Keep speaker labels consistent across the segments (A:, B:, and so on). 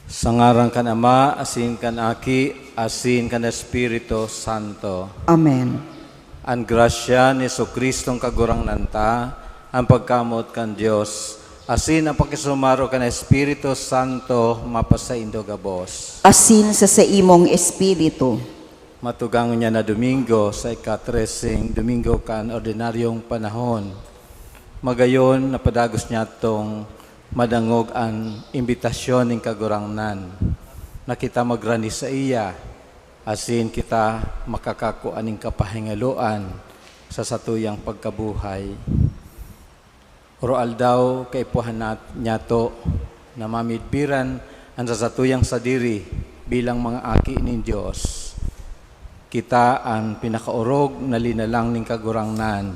A: Sa ngaran kan Ama, asin kan Aki, asin kan Espiritu Santo.
B: Amen.
A: Ang grasya ni Jesucristong kagurang nanta, ang pagkamot kan Dios, asin ang pakisumaro kan Espiritu Santo, mapasaindo gabos.
B: Asin sa imong espiritu.
A: Matugang niya na Domingo sa ika-13, Domingo kan ordinaryong panahon. Magayon, napadagos niya tong madangog ang imbitasyon ng kagurangnan na kita magrani sa iya, asin kita makakakuan ng kapahingaluan sa satuyang pagkabuhay. Roal daw kaipuhan niya to na mamidbiran ang sa satuyang sadiri bilang mga aki ng Diyos. Kita ang pinakaurog na linalang ng kagurangnan,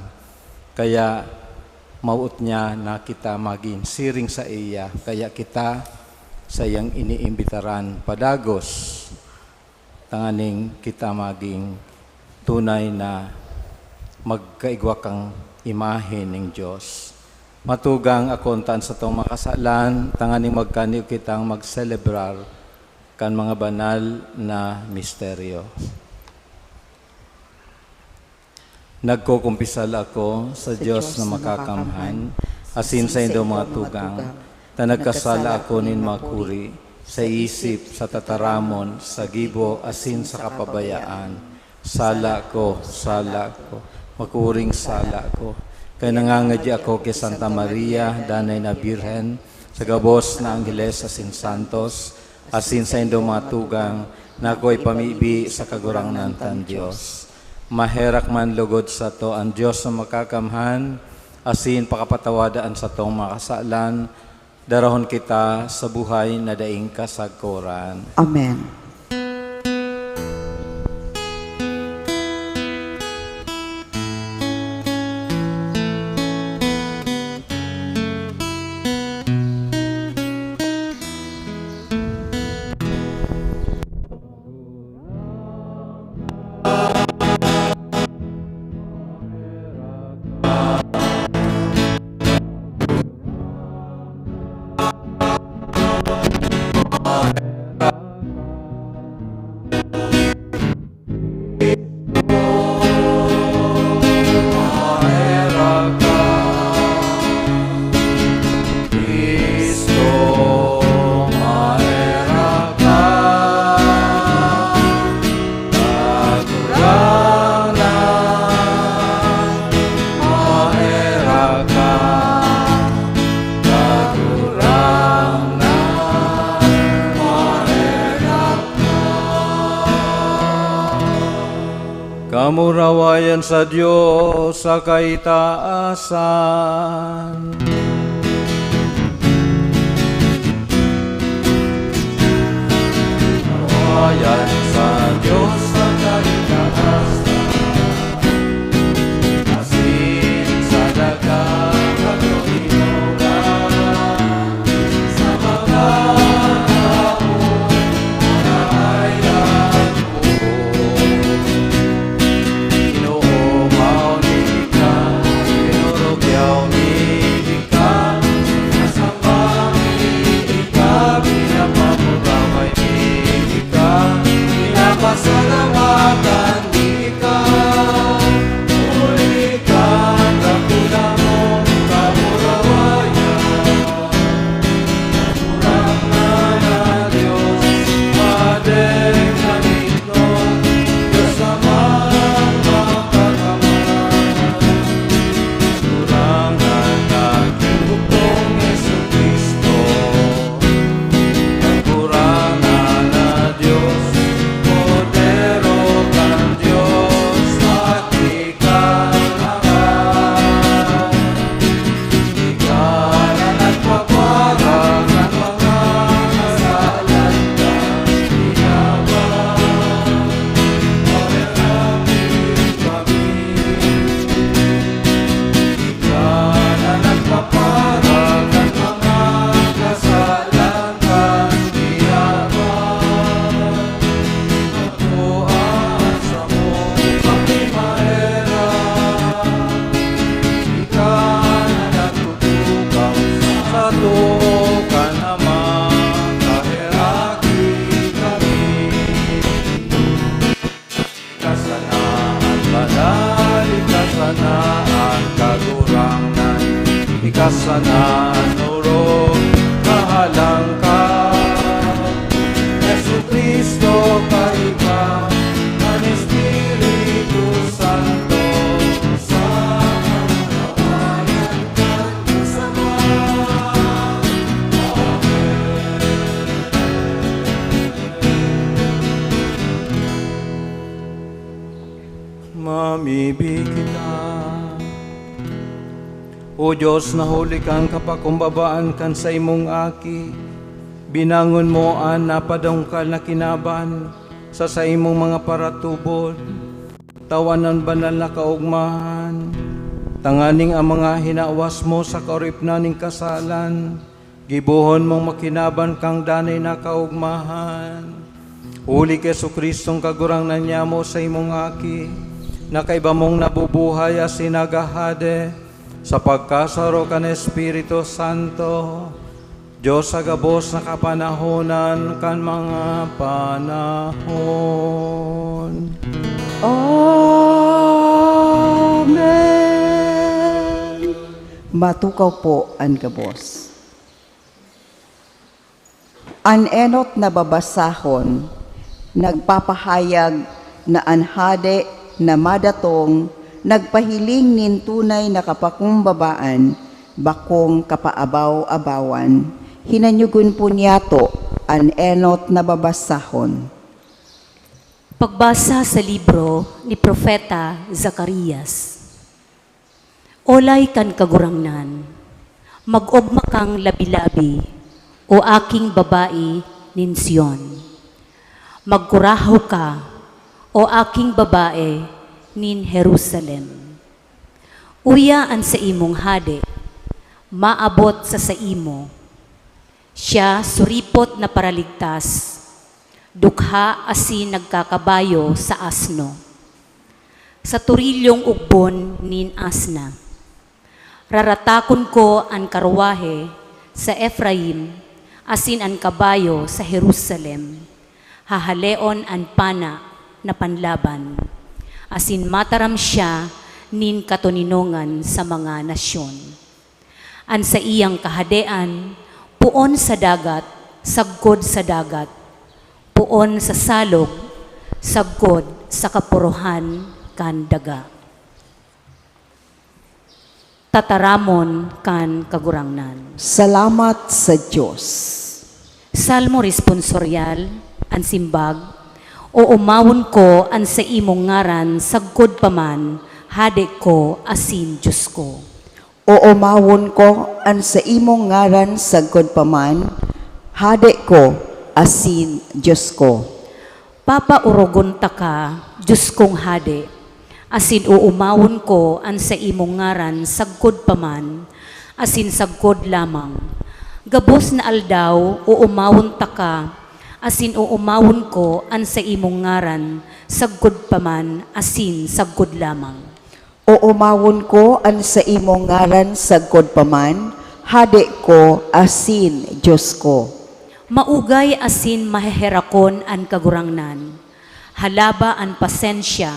A: kaya mauot niya na kita maging siring sa iya, kaya kita sa iyang iniimbitaran padagos, tanganing kita maging tunay na magkaigwa kang imahe ng Diyos. Matugang akontan sa itong makasalan, tanganing magkaniw kitang magselebrar kan mga banal na misteryo. Nagkukumpisal ako sa Diyos na makakamhan, asin sa indo mga tugang, na nagkasala ako nin makuri, sa isip, sa tataramon, sa gibo, asin sa kapabayaan. Sala ko, makuring sala ko. Kaya nangangadya ako kay Santa Maria, danay na Birhen, sa gabos na Angeles, asin Santos, asin sa indo mga tugang, na ako'y pamibi sa kagurangnan tan Diyos. Maherak man lugod sa to ang Diyos na makakamhan, asin pakapatawadaan sa tong makasalan, darahon kita sa buhay na daing kasagkuran.
B: Amen.
A: Kamurawayan sa Diyos sa kaitaasan. Kamurawayan sa Diyos sa kaitaasan. Asin sa dagang katulinugan, sa mga kasanan uro kahalang ka. Yesu Kristo kaiba ang Espiritu Santo sa kamatayan kang sama. Mamibig kita, O Diyos, nahuli kang kapakumbabaan kan sa imong aki. Binangon mo an napadongkal na kinaban sa imong mga paratubod. Tawanan banal na kaugmahan. Tanganing ang mga hinawas mo sa kauripnaning kasalan. Gibuhon mong makinaban kang danay na kaugmahan. Uli kay Jesu Kristong kagurang na niya mo sa imong aki. Nakaiba mong nabubuhay as sinagahade sa pagkasaro kan Espiritu Santo, Diyos sa gabos na kapanahonan kan mga panahon.
B: Amen. Matukaw po ang gabos. An enot na babasahon, nagpapahayag na anhade na madatong nagpahiling nin tunay na kapakumbabaan, bakong kapaabaw-abawan, hinanyugon po niyato an enot na babasahon.
C: Pagbasa sa libro ni Propeta Zacarias. Olay kan kagurangnan, mag-ogma kang labi-labi, o aking babae nin Sion. Magkurahaw ka, o aking babae nin Jerusalem. Uyaan sa imong hade, maabot sa imo. Siya suripot na paraligtas, dukha asin nagkakabayo sa asno. Sa turilyong ugbon nin asna. Raratakon ko ang karwahe sa Ephraim, asin ang kabayo sa Jerusalem. Hahaleon ang pana na panlaban, asin mataram siya nin katuninongan sa mga nasyon. An sa iyang kahadean, puon sa dagat, sagkod sa dagat, puon sa salog, sagkod sa kapuruhan kan daga. Tataramon kan kagurangnan.
B: Salamat sa Diyos.
C: Salmo responsoryal, ang simbag, o umawon ko an sa imong ngaran, sagkod paman, hade ko asin Diyos ko.
B: O umawon ko an sa imong ngaran sagkod paman, hade ko asin Diyos ko.
C: Papaurogon ta ka, Diyos kong hade, asin uumawon ko an sa imong ngaran, sagkod paman, asin sagkod lamang. Gabos na aldaw, uumawon ta ka, asin uumawon ko an sa imong ngaran, sagkod paman, asin sagkod lamang.
B: O umawon ko an sa imong ngaran sagkod paman, hade ko asin Diyos ko.
C: Maugay asin maheherakon an kagurangnan, halaba an pasensya,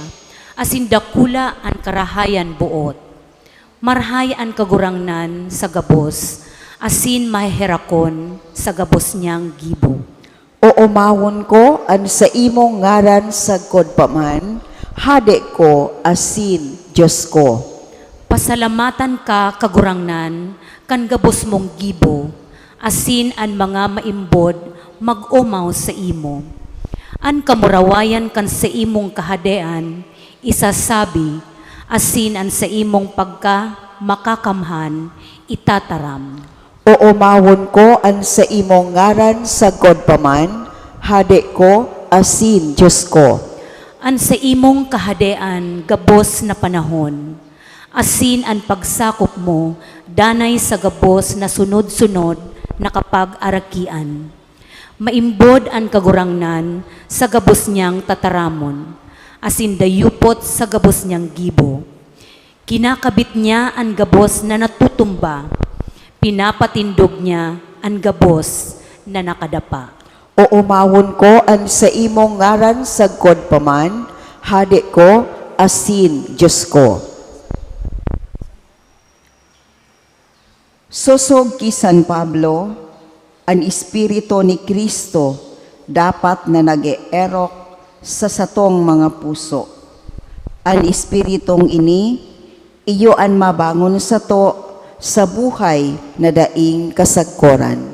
C: asin dakula an karahayan buot. Marhay an kagurangnan sa gabos, asin maheherakon sa gabos niyang gibo.
B: O umawon ko an sa imong ngaran sagkod paman, hade ko asin Diyos ko.
C: Pasalamatan ka kagurangnan, kan gabos mong gibo, asin an mga maimbod mag-umaw sa imo. An kamurawayan kan sa imong kahadean, isasabi, asin an sa imong pagka makakamhan, itataram.
B: O umawon ko an sa imong ngaran sagkod paman, hade ko asin Diyos ko.
C: An sa imong kahadean, gabos na panahon, asin an pagsakop mo, danay sa gabos na sunod-sunod na kapag-arakian. Maimbod ang kagurangnan sa gabos niyang tataramon, asin dayupot sa gabos niyang gibo. Kinakabit niya ang gabos na natutumba, pinapatindog niya ang gabos na nakadapa.
B: O umawon ko an sa imong ngaran sagkod paman, hade ko asin Diyos ko. Sosog ki San Pablo, ang Espiritu ni Kristo dapat na nag-eerok sa satong mga puso. Ang Espiritong ini, iyo ang mabangon sa to sa buhay na daing kasagkoran.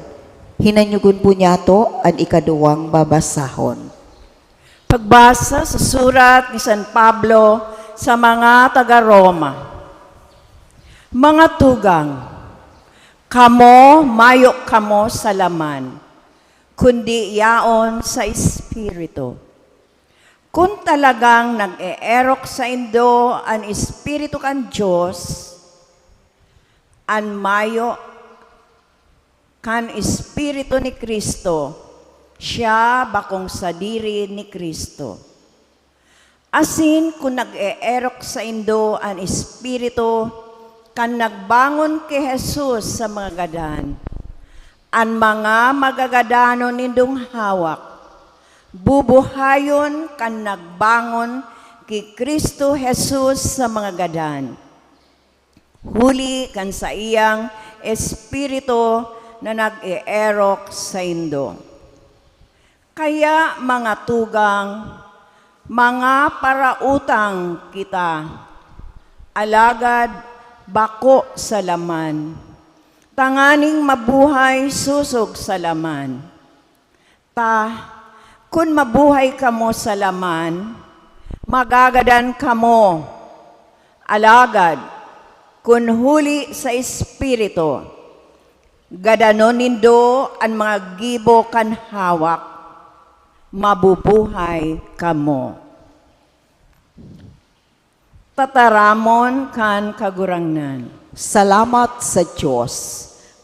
B: Hinanyugon po niya to ang ikaduwang babasahon.
D: Pagbasa sa surat ni San Pablo sa mga taga-Roma. Mga tugang, kamo mayok kamo sa laman, kundi yaon sa Espiritu. Kung talagang nag-eerok sa indo ang Espiritu kan Diyos, an mayo kan Espiritu ni Kristo, siya bakong sa diri ni Kristo. Asin kung nag-eerok sa indo ang Espiritu, kan nagbangon kay Jesus sa mga gadan, ang mga magagadano nindong hawak, bubuhayon kan nagbangon kay Kristo Jesus sa mga gadan. Huli kan sa iyang Espiritu na nag-eerok sa indo. Kaya mga tugang, mga parautang kita, alagad bako sa laman, tanganing mabuhay susog sa laman. Kun mabuhay kamo sa laman, magagadan kamo, alagad, kun huli sa Espiritu, gadanon nindo ang mga gibo kan hawak, mabubuhay kamo. Tataramon kan kagurangnan.
B: Salamat sa Diyos.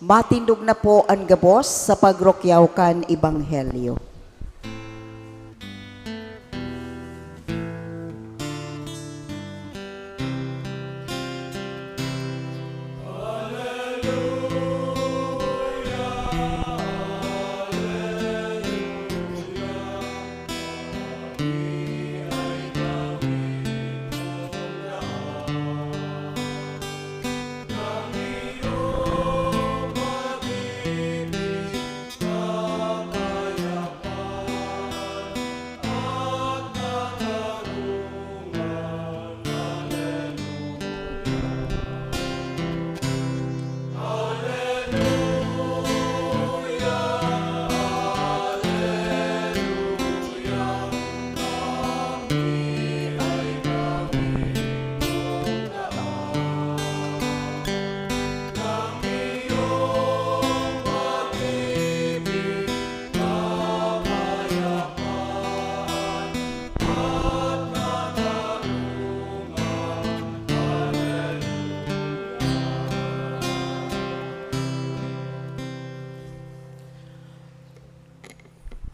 B: Matindog na po ang gabos sa pagrokyaw kan Ebanghelyo.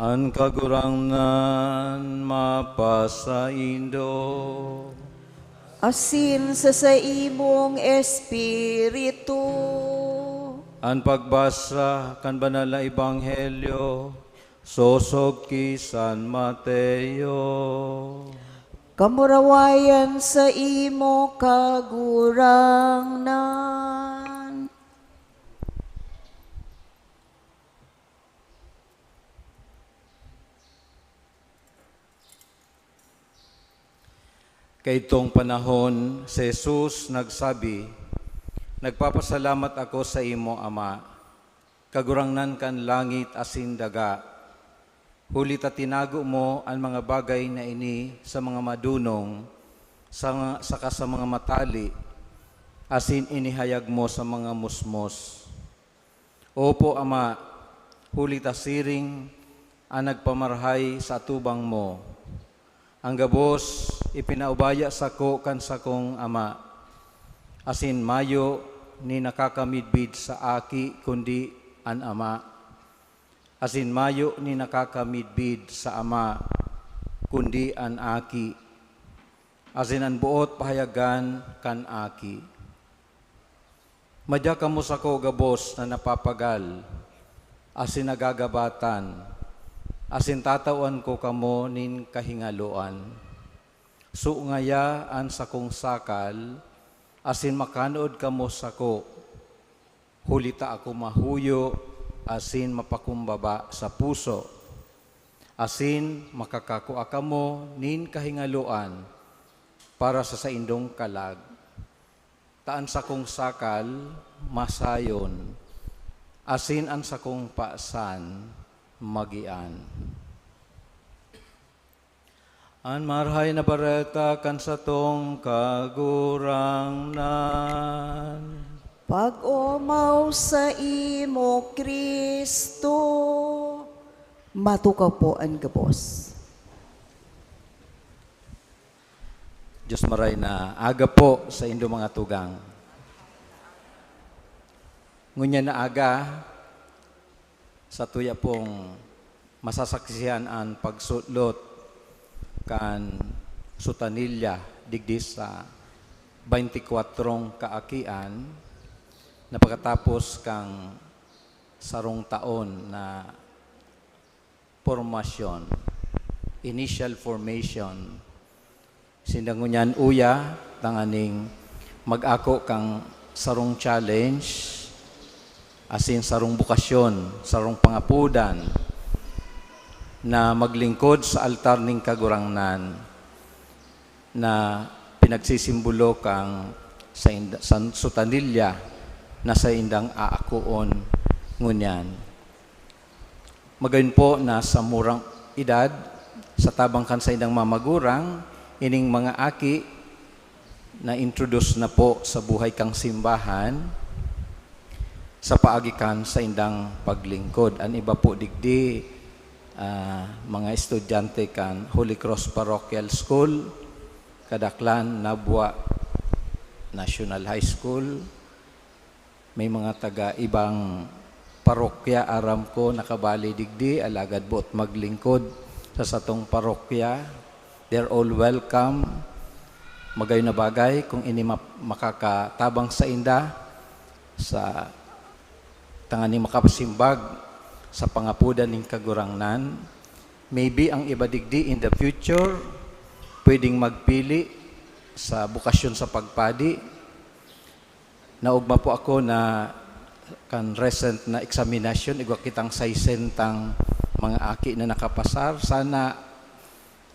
A: An kagurangnan mapasaindo.
B: Asin sa imong Espiritu.
A: An pagbasa kan banal na Ebanghelyo, sosog ki San Mateo.
B: Kamurawayan sa imo kagurangnan.
A: Kay itong panahon, si Jesus nagsabi, nagpapasalamat ako sa imo, Ama, kagurangnan kan langit asin daga. Huli ta tinago mo ang mga bagay na ini sa mga madunong, saka sa mga matali, asin inihayag mo sa mga musmos. Opo, Ama, huli ta siring ang nagpamarhay sa tubang mo. Ang gabos, ipinaubaya sa ko kan sa kong Ama. Asin mayo ni nakakamidbid sa aki kundi an Ama. Asin mayo ni nakakamidbid sa Ama kundi an aki. Asin an buot pahayagan kan aki. Madya kamo sa ko gabos na napapagal. Asin nagagabatan. Asin tatawan ko kamo nin kahingaluan. Suungayaan sa kong sakal, asin makanood kamo sa ko. Hulita ako mahuyo, asin mapakumbaba sa puso. Asin makakakua kamo nin kahingaluan para sa saindong kalag. Taan sa kong sakal, masayon. Asin an sa kong paasan, magian. An marhay na bareta kan sa tong kagurangnan.
B: Pag-umaw sa imo, Kristo, matukaw po ang gabos.
A: Diyos maray na aga po sa indo mga tugang. Ngunya na aga, sa tuya pong masasaksihan ang pagsutlot kan sutanilya digdi sa 24 kaakian na pagkatapos kang sarong taon na formasyon, initial formation. Sindangunyan uya, tanganing mag-ako kang sarong challenge, asin sarong bukasyon, sarong pangapudan, na maglingkod sa altar ning kagurangnan na pinagsisimbolo kang sa sutanilya na sa indang aakuon ngunyan. Magayon po na sa murang edad, sa tabang kan sa indang mamagurang, ining mga aki na introduce na po sa buhay kang simbahan sa paagikan sa indang paglingkod. Ang iba po digdi, mga estudyante kan Holy Cross Parochial School, Kadaklan, Nabwa National High School. May mga taga ibang parokya aram ko nakabali digdi, alagad bot maglingkod sa satong parokya. They're all welcome. Magay na bagay kung ini makakatabang sa inda sa tangani makapasimbag sa pangapudan ng kagurangnan. Maybe ang iba digdi in the future, pwedeng magpili sa bukasyon sa pagpadi. Naugma po ako na kan recent na examination, igwa kitang 60 mga aki na nakapasar. Sana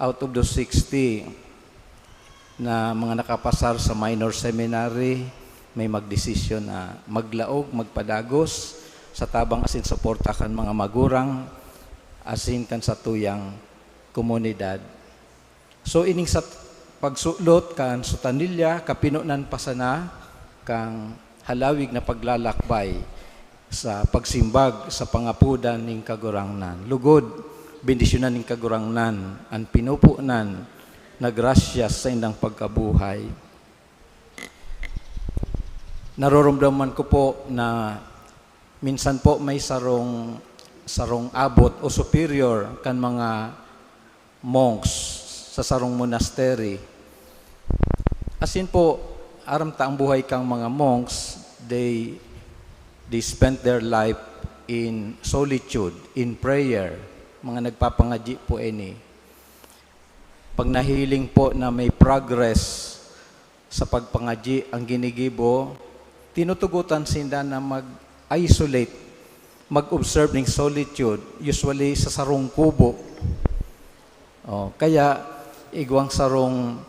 A: out of those 60 na mga nakapasar sa minor seminary, may magdesisyon na maglaog, magpadagos, sa tabang asin suporta kan mga magurang, asin kan sa tuyang komunidad. So ining sa pagsulot kan sutanilya, kapinunan pasana kang halawig na paglalakbay sa pagsimbag sa pangapudan ning kagurangnan. Lugod, bendisyonan ning kagurangnan, ang pinupunan na grasya sa indang pagkabuhay. Naroromdaman ko po na minsan po may sarong abot o superior kan mga monks sa sarong monastery. Asin po, aram ta ang buhay kang mga monks, they spent their life in solitude, in prayer. Mga nagpapangadyi po ini. Pag nahiling po na may progress sa pagpangadyi ang ginigibo, tinutugutan sinda na mag-isolate, mag-observe ng solitude, usually sa sarong kubo. Kaya, igwang sarong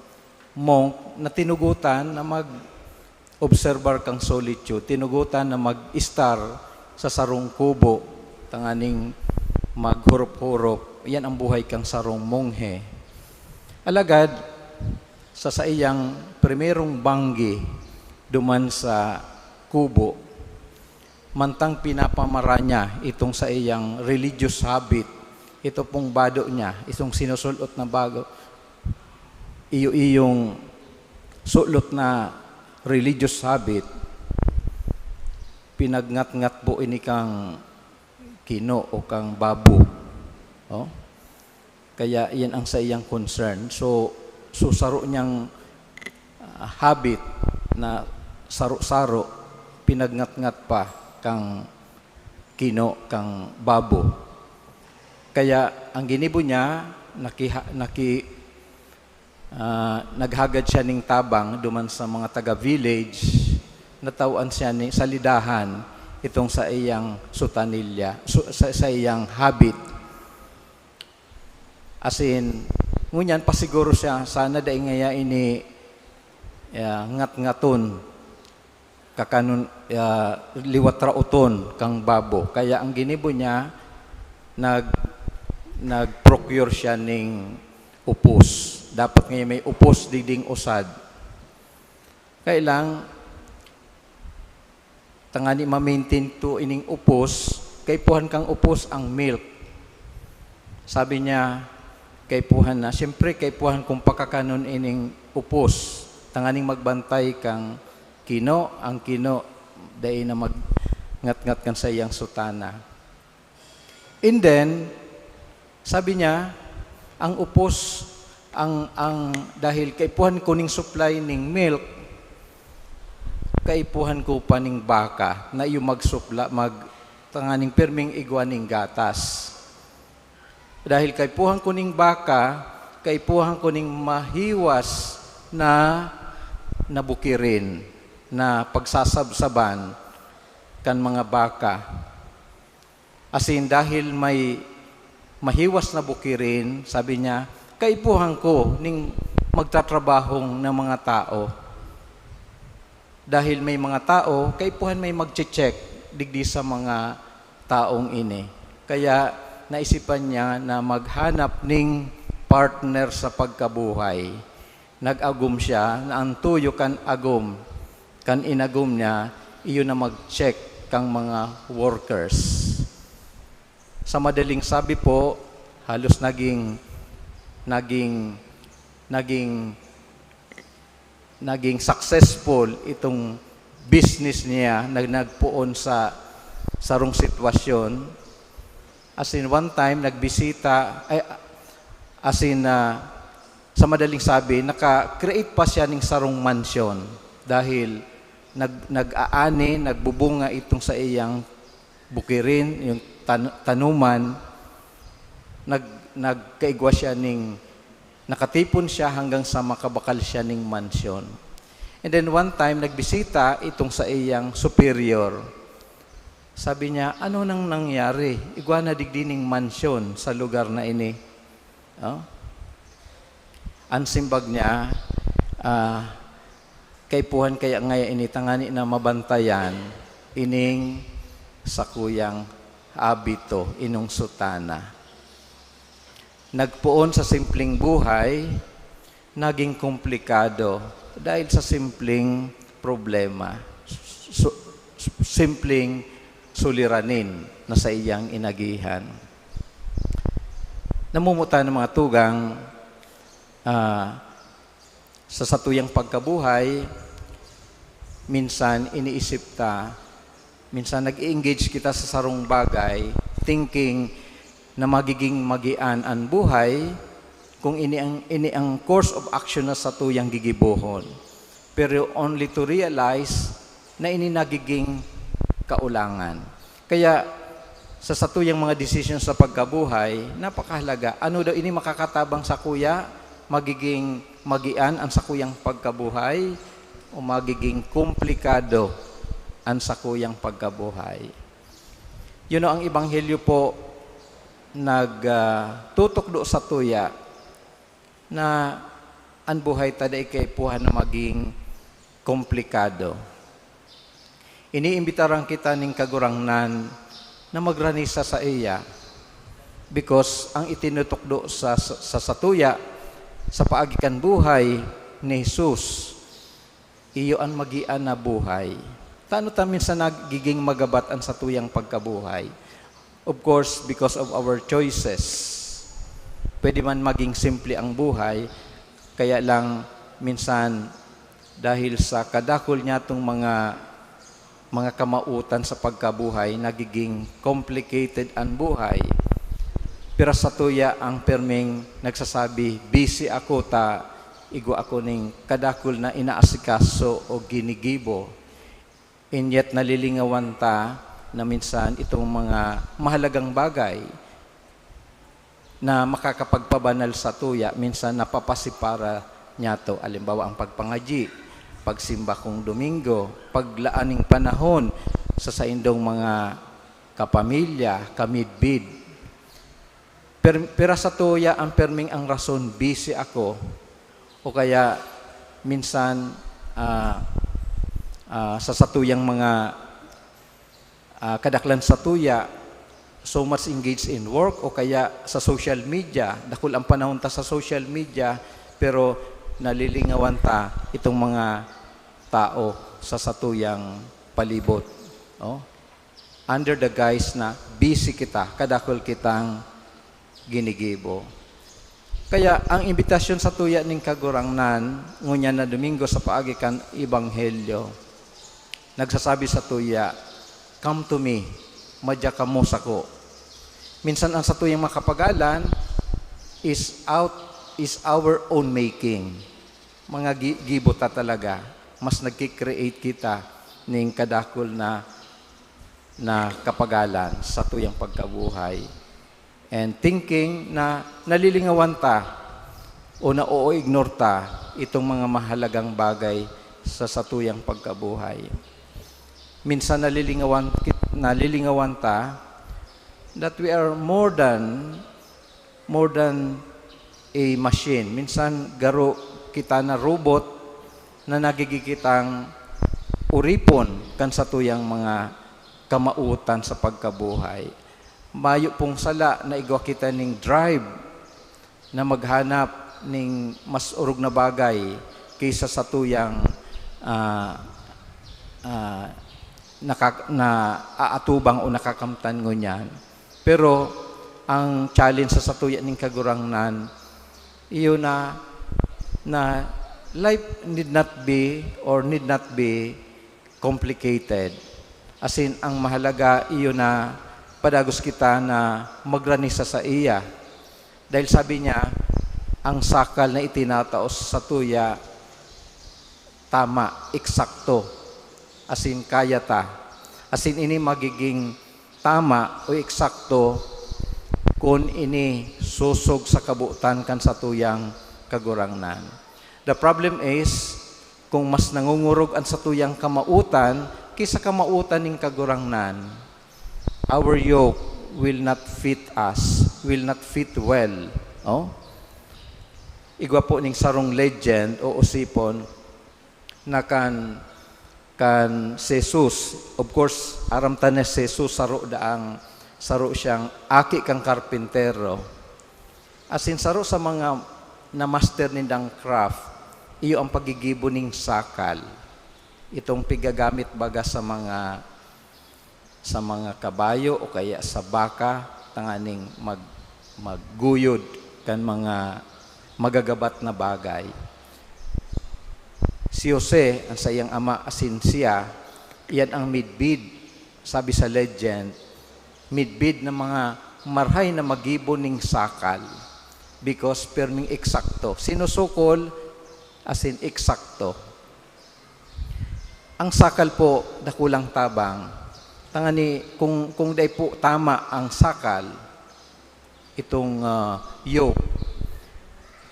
A: monk na tinugutan na mag-observer kang solitude, tinugutan na mag-star sa sarong kubo, tanganing maghurup-hurup. Yan ang buhay kang sarong monghe. Alagad, sa iyang primerong banggi, duman sa kubo, mantang pinapamara niya itong sa iyang religious habit, ito pong bado niya, itong sinusulot na bago, iyong sulot na religious habit, pinagngat-ngat po ini kang kino o kang babu. Kaya yan ang sa iyang concern. So saro niyang habit na saro-saro, pinagngat-ngat pa kang kino, kang babo. Kaya ang ginibo niya, naghagad siya ning tabang duman sa mga taga-village, natawan siya sa lidahan, itong sa iyang sutanilya, sa iyang habit. As in, ngunyan pasiguro siya, sana dahil ngaya ini ngat-ngaton, kakanon, liwat rauton kang babo. Kaya ang ginibo niya, nag-procure siya ning upos. Dapat ngayon may upos diding usad. Kailang, tangani ma-maintain to ining upos, kaipuhan kang upos ang milk. Sabi niya, kaipuhan na, siyempre kaipuhan kung pakakanon ining upos, tanganing magbantay kang kino, ang kino, dahil na mag-ngat-ngat kan sa iyang sutana. And then, sabi niya, ang upos, dahil kaipuhan ko ning supply ning milk, kaipuhan ko pa ning baka na iyo tanganing perming igwa ning gatas. Dahil kaipuhan ko ning baka, kaipuhan ko ning mahiwas na nabukirin, na pagsasabsaban kan mga baka. Asin dahil may mahiwas na bukirin, sabi niya, kaipuhan ko ning magtatrabahong ng mga tao. Dahil may mga tao, kaipuhan may magche-check digdi sa mga taong ini. Kaya naisipan niya na maghanap ning partner sa pagkabuhay. Nag-agum siya na ang tuyo kan agum, kan inagum niya, iyo na mag-check kang mga workers. Sa madaling sabi po, halos naging successful itong business niya na nagpuon sa sarong sitwasyon. As in, one time, nagbisita, sa madaling sabi, naka-create pa siya ng sarong mansion dahil nag-aani, nagbubunga itong sa iyang bukirin, yung tanuman, nagkaigwa siya nakatipon siya hanggang sa makabakal siya ng mansion. And then one time, nagbisita itong sa iyang superior. Sabi niya, ano nang nangyari? Igwa na digdining mansion sa lugar na ini. Oh? Ansimbag niya, kaipuhan kaya ngaya ini, tangani na mabantayan, ining sa kuyang abito, inong sutana. Nagpuon sa simpleng buhay, naging komplikado dahil sa simpleng problema, simpleng suliranin na sa iyang inagihan. Namumuta ng mga tugang sa satuyang pagkabuhay, minsan iniisip ta, minsan nag-engage kita sa sarong bagay, thinking na magiging magian ang buhay kung ini ang course of action na sa tuyang gigibuhon. Pero only to realize na ini nagiging kaulangan. Kaya sa satuyang mga decisions sa pagkabuhay, napakahalaga. Ano daw ini makakatabang sa kuya? Magiging magian ang sa kuyang pagkabuhay o magiging komplikado ang sa kuyang pagkabuhay. Yun ang ebanghelyo po nagtutok do sa tuya na ang buhay taday kay puhan na maging komplikado. Iniimbitaran kita ning kagurangnan na magranisa sa iya because ang itinutok do sa satuya sa paagikan buhay ni Jesus, iyo ang magian na buhay. Tano tamin sa nagiging magabat ang satuyang pagkabuhay? Of course, because of our choices. Pwede man maging simple ang buhay, kaya lang minsan dahil sa kadakol niya itong mga kamautan sa pagkabuhay, nagiging complicated ang buhay. Pero sa tuya ang perming nagsasabi, busy ako igo ako ning kadakol na inaasikaso o ginigibo. And yet nalilingawan ta na minsan itong mga mahalagang bagay na makakapagpabanal sa tuya, minsan napapasipara niya to. Alimbawa ang pagpangaji, pagsimba kong Domingo, paglaaning panahon sa saindong mga kapamilya, kamidbid. Pero sa tuya, ang perming ang rason, busy ako, o kaya minsan sa satuyang mga kadaklan sa tuya, so much engaged in work o kaya sa social media. Dakul ang panahon ta sa social media, pero nalilingawan ta itong mga tao sa satuyang palibot. Oh? Under the guise na busy kita, kadakol kitang ginigibo. Kaya ang imbitasyon sa tuya ning kagurangnan, ngunya na Domingo sa paagi kan Ebanghelyo, nagsasabi sa tuya, come to me, madya kamo sako. Minsan ang sa tuyang makapagalan is our own making. Mga gibota talaga. Mas nagkikreate kita ning kadakol na kapagalan sa tuyang pagkabuhay. And thinking na nalilingawan ta o na-o-ignore ta itong mga mahalagang bagay sa satuyang pagkabuhay. Minsan nalilingawan ta that we are more than a machine. Minsan garo kita na robot na nagigikitang uripon kan satuyang mga kamautan sa pagkabuhay. Mayo pong sala na igwa kita ning drive na maghanap ning mas urog na bagay kaysa sa tuyang aatubang o nakakamtan ngunyan. Pero ang challenge sa satuya ning kagurangnan, iyo na life need not be complicated. As in, ang mahalaga iyo na padagos kita na magranisa sa iya. Dahil sabi niya, ang sakal na itinataos sa tuya, tama, eksakto. As in, kaya ta. As in, ini magiging tama o eksakto kung ini susog sa kabuutan kan sa tuyang kagurangnan. The problem is, kung mas nangungurog ang sa tuyang kamautan, kaysa kamautan ng kagurangnan, our yoke will not fit us, will not fit well. Oh? Igwa po ning sarong legend o usipon na kan Jesus. Of course, aramtan na Jesus saro siyang aki kang karpintero. As in, saro sa mga na master nindang craft, iyo ang pagigibo ning sakal. Itong pigagamit baga sa mga kabayo o kaya sa baka, tanganing magguyod kan mga magagabat na bagay. Si Jose, ang sayang ama, asin siya, iyan ang midbid, sabi sa legend, midbid na mga marhay na magibo ning sakal because perming eksakto. Sinusukol, asin eksakto. Ang sakal po, dakulang tabang, tangani, kung day po tama ang sakal, itong yoke,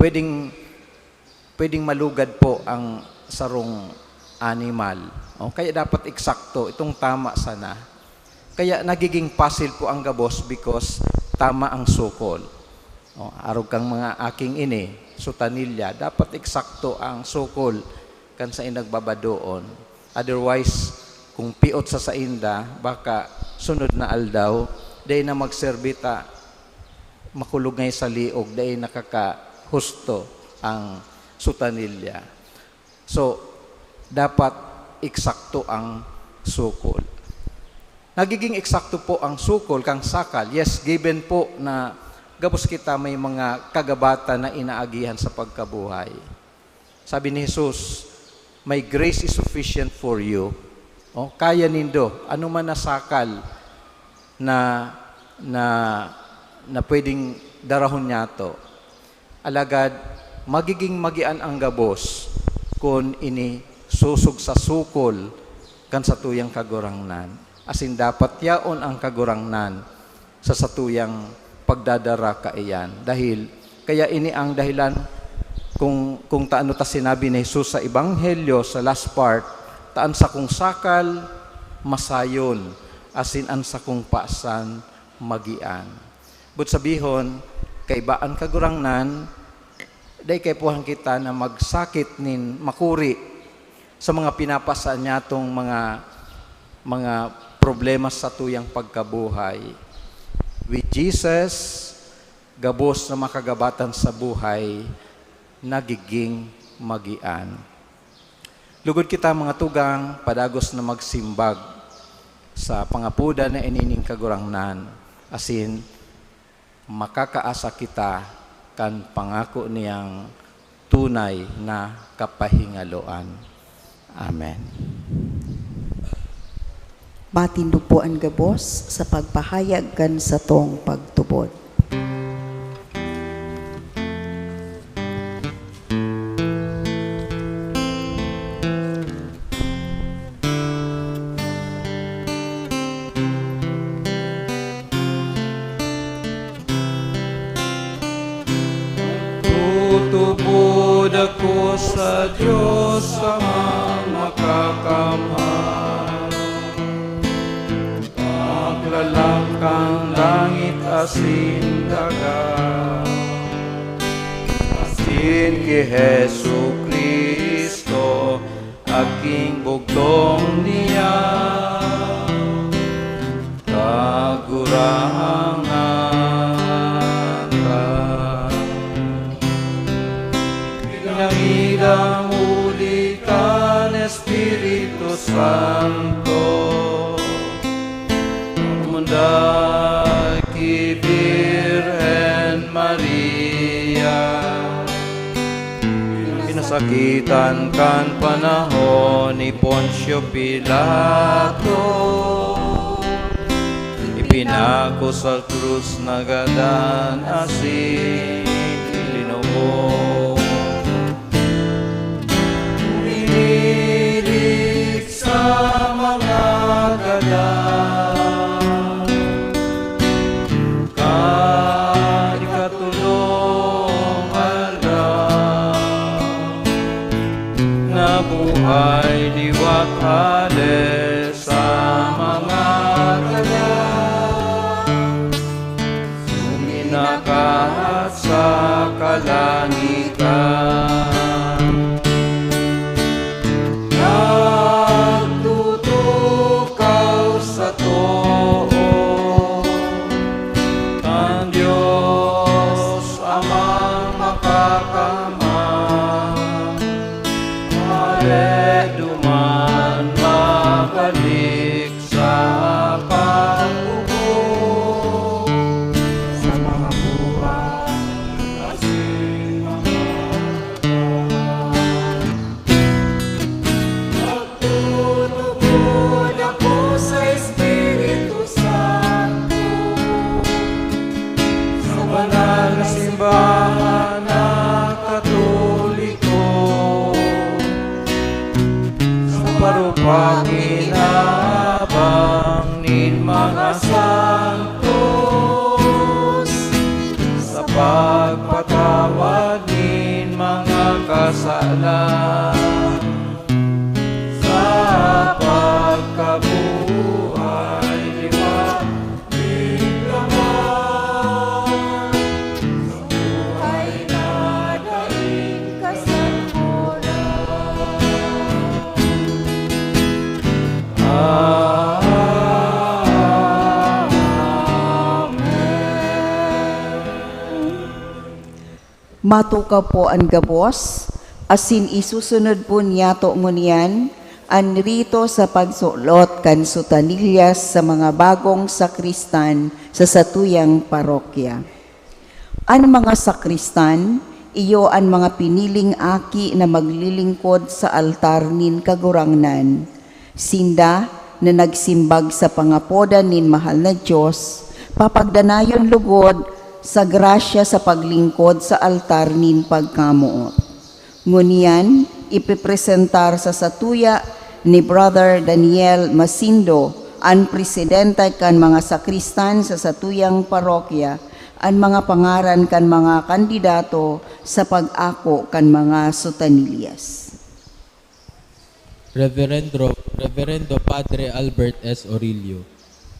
A: pwedeng malugad po ang sarong animal. O, kaya dapat eksakto, itong tama sana. Kaya nagiging puzzle po ang gabos because tama ang sukol. O, arog kang mga aking ini, sutanilya, dapat eksakto ang sukol kan sa inagbabadoon. Otherwise, kung piot sa sainda, baka sunod na aldaw, day na magserbita, makulog ngay sa liog, day nakakahusto ang sutanilya. So, dapat eksakto ang sukol. Nagiging eksakto po ang sukol kang sakal. Yes, given po na gabos kita may mga kagabata na inaagihan sa pagkabuhay. Sabi ni Jesus, my grace is sufficient for you. O, kaya nindo, ano man nasakal na pwedeng darahon niya to. Alagad, magiging magian ang gabos kung ini susog sa sukol kan satuyang kagurangnan. Asin dapat yaon ang kagurangnan sa satuyang pagdadara kaiyan. Dahil, kaya ini ang dahilan kung taano ta sinabi ni Jesus sa Ebanghelyo sa last part, taan sa kung sakal, masayon, asin an sakong pasan magian. But sabihon, kaibaan kagurangnan, day kay puhang kita na magsakit nin makuri sa mga pinapasaan niya tong mga problema sa tuyang pagkabuhay. With Jesus, gabos na makagabatan sa buhay, nagiging magian. Lugod kita mga tugang, padagos na magsimbag sa pangapuda na inining kagurangnan, asin makakaasa kita kan pangako niyang tunay na kapahingaloan. Amen.
B: Matindo po ang gabos sa pagpahayag kan sa tong pagtubod.
A: Tutubod ako sa Diyos amang makakamahal. Paglalakang langit asin dagat, asin ki Jesu Kristo, aking bugtong niya. Kagurangan ka, pinangidang ulitan Espiritu Santo, munday ki Birhen Maria, pinasakitan kan panahon ni Poncio Pilato, ipinako sa krus na gadan asin ilinubo. Umilig sa mga gadan, kadikatulong alam, nabuhay liwat hales sa mga gadan, suminakahat sa kalangitan. Nagtutukaw sa too, ang Diyos amang makakamang, duman mabalik sa pag-ubog sa mga buhay asin mga nagtutubod ako sa Espiritu Santo, sa banal na simbahan na Katoliko, parupakinabang nin mga santos, sa pagpatawad nin mga kasalan, sa pagkabuhay liwat biglaman, sa buhay na daing kasaguran.
B: Matukaw po ang gabos, asin isusunod po niyato ngunyan, ang rito sa pagsulot kan sutanilyas sa mga bagong sakristan sa satuyang parokya. Ang mga sakristan, iyo ang mga piniling aki na maglilingkod sa altar nin kagurangnan. Sinda na nagsimbag sa pangapoda nin mahal na Diyos, papagdanayon lugod sa grasya sa paglingkod sa altar nin pagkamuot. Ngunyan, ipipresentar sa satuya ni Brother Daniel Masindo, ang presidente kan mga sakristan sa satuyang parokya, ang mga pangaran kan mga kandidato sa pag-ako kan mga sutanilyas.
E: Reverend Reverendo Padre Albert S. Orillo.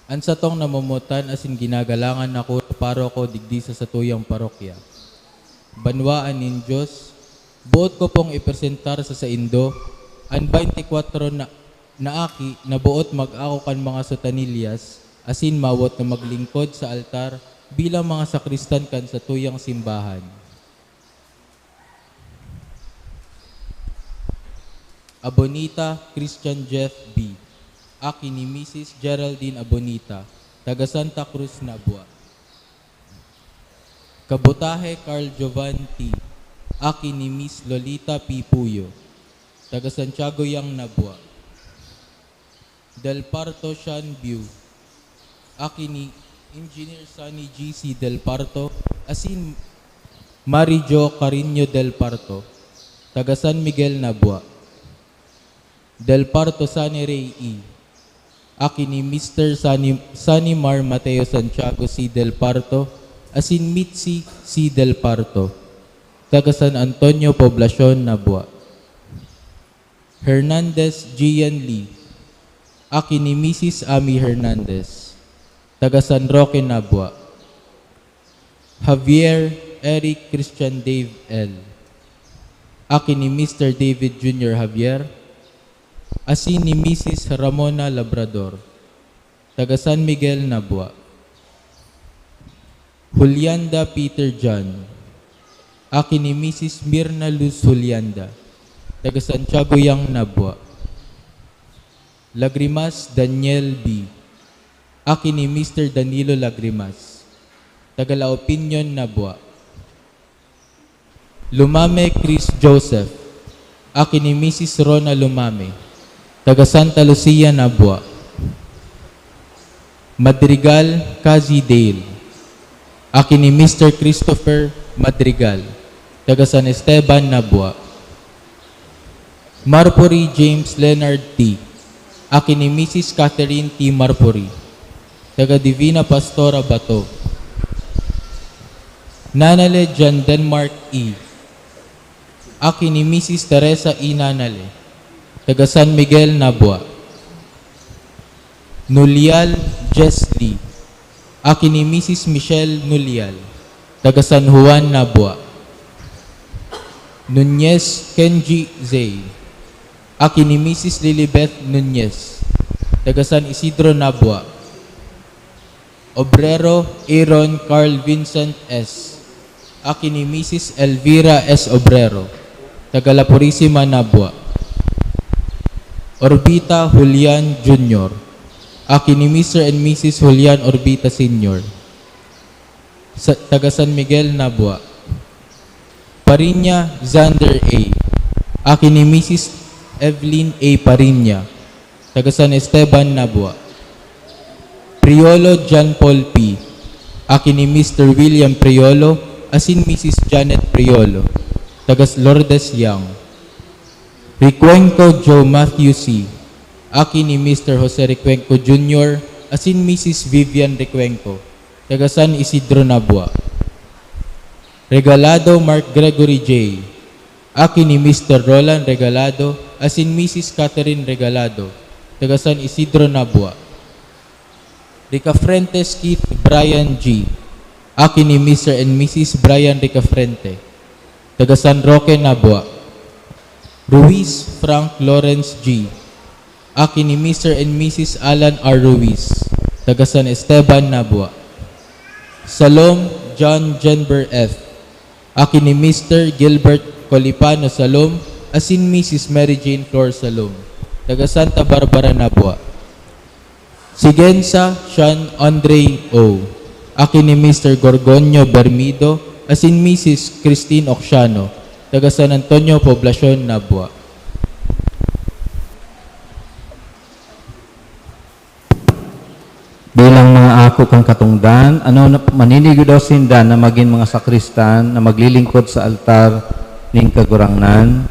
E: An sa tong namumutan asin ginagalangan ako paroko digdi sa satuyang parokya. Banwaan nin Diyos, buot ko pong ipresentar sa Indo an 24 na aki na buot mag-ako kan mga sotanilyas asin mawot na maglingkod sa altar bilang mga sakristan kan sa tuyang simbahan. Abonita Christian Jeff B. Aki ni Mrs. Geraldine Abonita, taga Santa Cruz, Nabua. Kabutahe Carl Jovan T. Aki ni Miss Lolita P. Puyo, taga Santiago Yang, Nabua. Del Parto Sean Biu. Aki ni Engineer Sunny G.C. Del Parto, asin Marijo Carino Del Parto, taga San Miguel, Nabua. Del Parto Sunny Ray E. Aki ni Mr. Sunny Mar Mateo Santiago C. Del Parto, asin Mitzi C. Del Parto, taga San Antonio, Poblacion, Nabua. Hernandez Gian Lee. Aki ni Mrs. Ami Hernandez, taga San Roque, Nabua. Javier Eric Christian Dave L. Aki ni Mr. David Jr. Javier, asin ni Mrs. Ramona Labrador, taga San Miguel, Nabua. Julianda Peter John. Aki ni Mrs. Mirna Luz Julianda, taga Santiago Yang, Nabua. Lagrimas Daniel B. Aki ni Mr. Danilo Lagrimas, taga La Opinion, Nabua. Lumame Chris Joseph. Aki ni Mrs. Rona Lumame, taga Santa Lucia, Nabua. Madrigal Kazi Dale. Aki ni Mr. Christopher Madrigal, taga San Esteban, Nabua. Marpory James Leonard T. Aki ni Mrs. Catherine T. Marpory, taga Divina Pastora, Bato. Nanale John Denmark E. Aki ni Mrs. Teresa E. Nanale, taga San Miguel, Nabua. Nulial Jesly. Aki ni Mrs. Michelle Nulial, taga San Juan, Nabua. Nunez Kenji Zay. Aki ni Mrs. Lilibeth Nunez, taga San Isidro, Nabua. Obrero Aaron Carl Vincent S. Aki ni Mrs. Elvira S. Obrero, taga La Purisima, Nabua. Orbita Julian Jr. Aki ni Mr. and Mrs. Julian Orbita Sr., taga San Miguel, Nabua. Parinya Xander A. Aki ni Mrs. Evelyn A. Parinya, taga San Esteban, Nabua. Priolo John Paul P. Aki ni Mr. William Priolo, asin Mrs. Janet Priolo, taga Lourdes Yang. Recuenco Joe Matthew C. Aki ni Mr. Jose Recuenco Jr., asin Mrs. Vivian Recuenco, taga San Isidro, Nabua. Regalado Mark Gregory J. Aki ni Mr. Roland Regalado, asin Mrs. Catherine Regalado, taga San Isidro, Nabua. Ricafrentes Keith Brian G. Aki ni Mr. and Mrs. Brian Ricafrente, taga San Roque, Nabua. Ruiz Frank Lawrence G. Aki ni Mr. and Mrs. Alan R. Ruiz, taga San Esteban, Nabua. Salom John Jenber F. Aki ni Mr. Gilbert Colipano Salom, asin Mrs. Mary Jane Flor Salom, taga Santa Barbara, Nabua. Sigensa Sean Andre O. Aki ni Mr. Gorgonio Bermido, asin Mrs. Christine Oxiano, taga San Antonio, Poblacion, Nabua.
A: Bilang mga ako kang katungdan, maninigo daw sinda na maging mga sakristan na maglilingkod sa altar ning kagurangnan.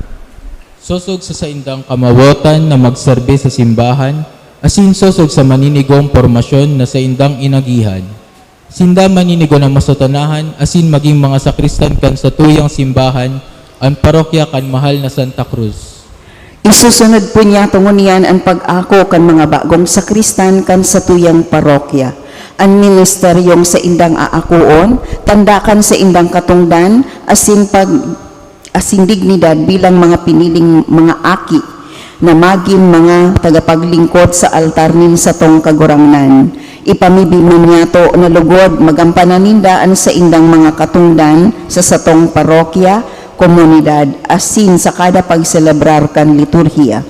E: Sosog sa saindang kamawotan na magserbe sa simbahan, asin sosog sa maninigong formasyon na sa indang inagihan. Sinda maninigo na masutanahan, asin maging mga sakristan kan sa tuyang simbahan, ang parokya kan mahal na Santa Cruz.
B: Isusunod po niya tungunian ang pag-ako kan mga bagong sakristan kan sa tuyang parokya. Ang ministeryong sa indang aakuon, tandakan sa indang katungdan, asing dignidad bilang mga piniling mga aki na maging mga tagapaglingkod sa altar nin sa tong kagurangnan. Ipamibiman niya to na lugod magampaninindaan sa indang mga katungdan sa satong parokya, komunidad, asin sa kada pagselebrar kan liturhiya.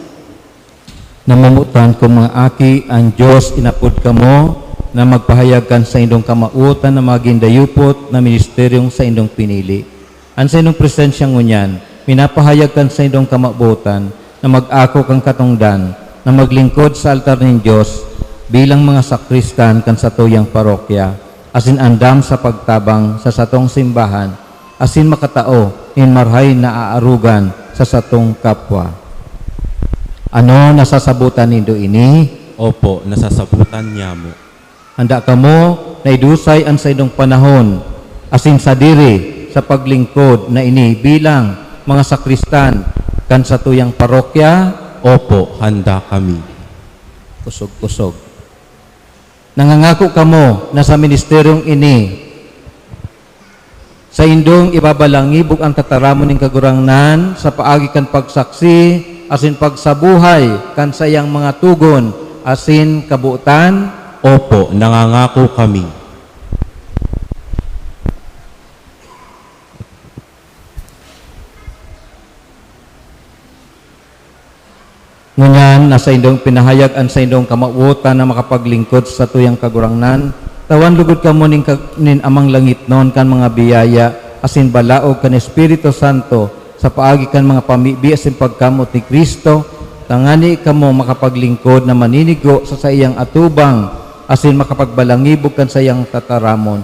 A: Namamutan ko mga aki, ang Diyos inapod kamo na magpahayag kan sa indong kamautan na maging dayupot na ministeryong sa indong pinili. Ang sa indong presensyang ngunyan, minapahayag kan sa indong kamabutan na mag-ako kang katungdan, na maglingkod sa altar ng Diyos bilang mga sakristan kan sa tuyang parokya, asin andam sa pagtabang sa satong simbahan, asin makatao in marhay na aarugan sa satong kapwa. Ano nasasabutan nindo ini?
F: Opo, nasasabutan niya mo.
A: Handa kamo na idusay ang sa idong panahon, asin sa diri sa paglingkod na ini bilang mga sakristan kan sa tuyang parokya.
F: Opo, handa kami.
A: Kusog-kusog. Nangangako kamo na sa ministeryong ini, sa indong ibabalangibog ang tataramon ng kagurangnan sa paagi kan pagsaksi, asin pagsabuhay kan sayang mga tugon, asin kabuutan.
F: Opo, nangangako kami.
A: Ngunyan, nasa indong pinahayag ang sa indong kamautan na makapaglingkod sa tuyang kagurangnan, tawan lugod ka mo nin amang langit noon kan mga biyaya, asin balaog kan Espiritu Santo, sa paagi kan mga pamibi asin pagkamot ni Kristo, tangani kamo makapaglingkod na maninigo sa iyang atubang, asin makapagbalangibog kan sa iyang tataramon.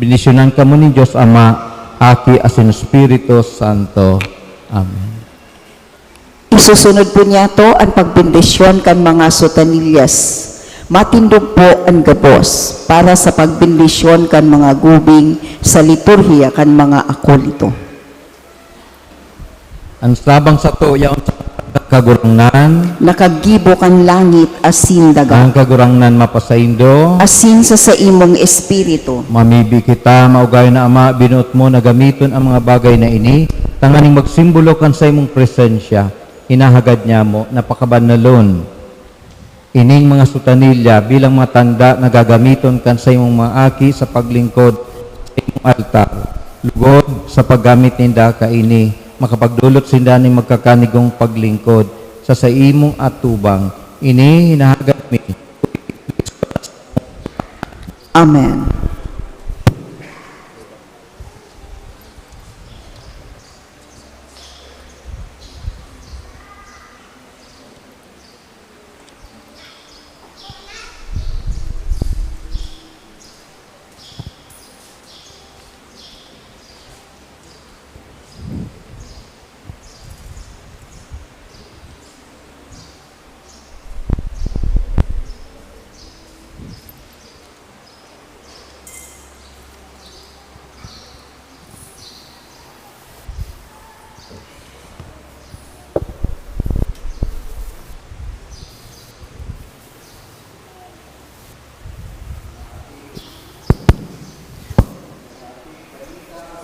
A: Binisyonan kamo ni Diyos Ama, Aki, asin Espiritu Santo. Amen.
B: Isusunod po niya to ang pagbindisyon kan mga sotanilyas. Matindog po ang gabos para sa pagbindisyon kan mga gubing sa liturhiya kan mga akolito.
A: Ang sabang sa to, yaon sa kagurangnan,
B: Nakagibo kan langit asin daga,
A: ang kagurangnan mapasaindo,
B: asin sa imong espiritu.
A: mamibi kita, maugay na Ama, binuot mo na gamiton ang mga bagay na ini, tanganing magsimbolo kan sa imong presensya, hinahagad niya mo, napakabanalon. Ining mga sutanilya bilang mga tanda na gagamiton kan sa imong mga aki sa paglingkod sa imong altar. Lugod sa paggamit ninda ka ini, makapagdulot sinda ning magkakanigong paglingkod sa imong atubang. Ini hinahagad mi.
B: Amen.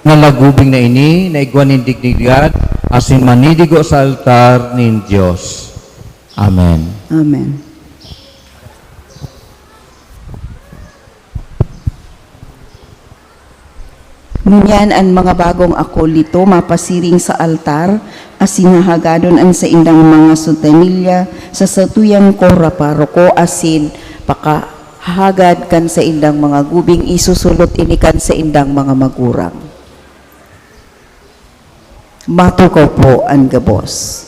A: Nalagubing na ini, na igwan ng dignidad, asin manidigo sa altar ng Diyos. Amen.
B: Amen. Ngunyan ang mga bagong akolito mapasiring sa altar, asin hagadon ang sa indang mga sutanilya sa satuyang kora paroko, asin pakahagad kan sa indang mga gubing, isusulot inikan sa indang mga magurang. Matukaw po ang gabos.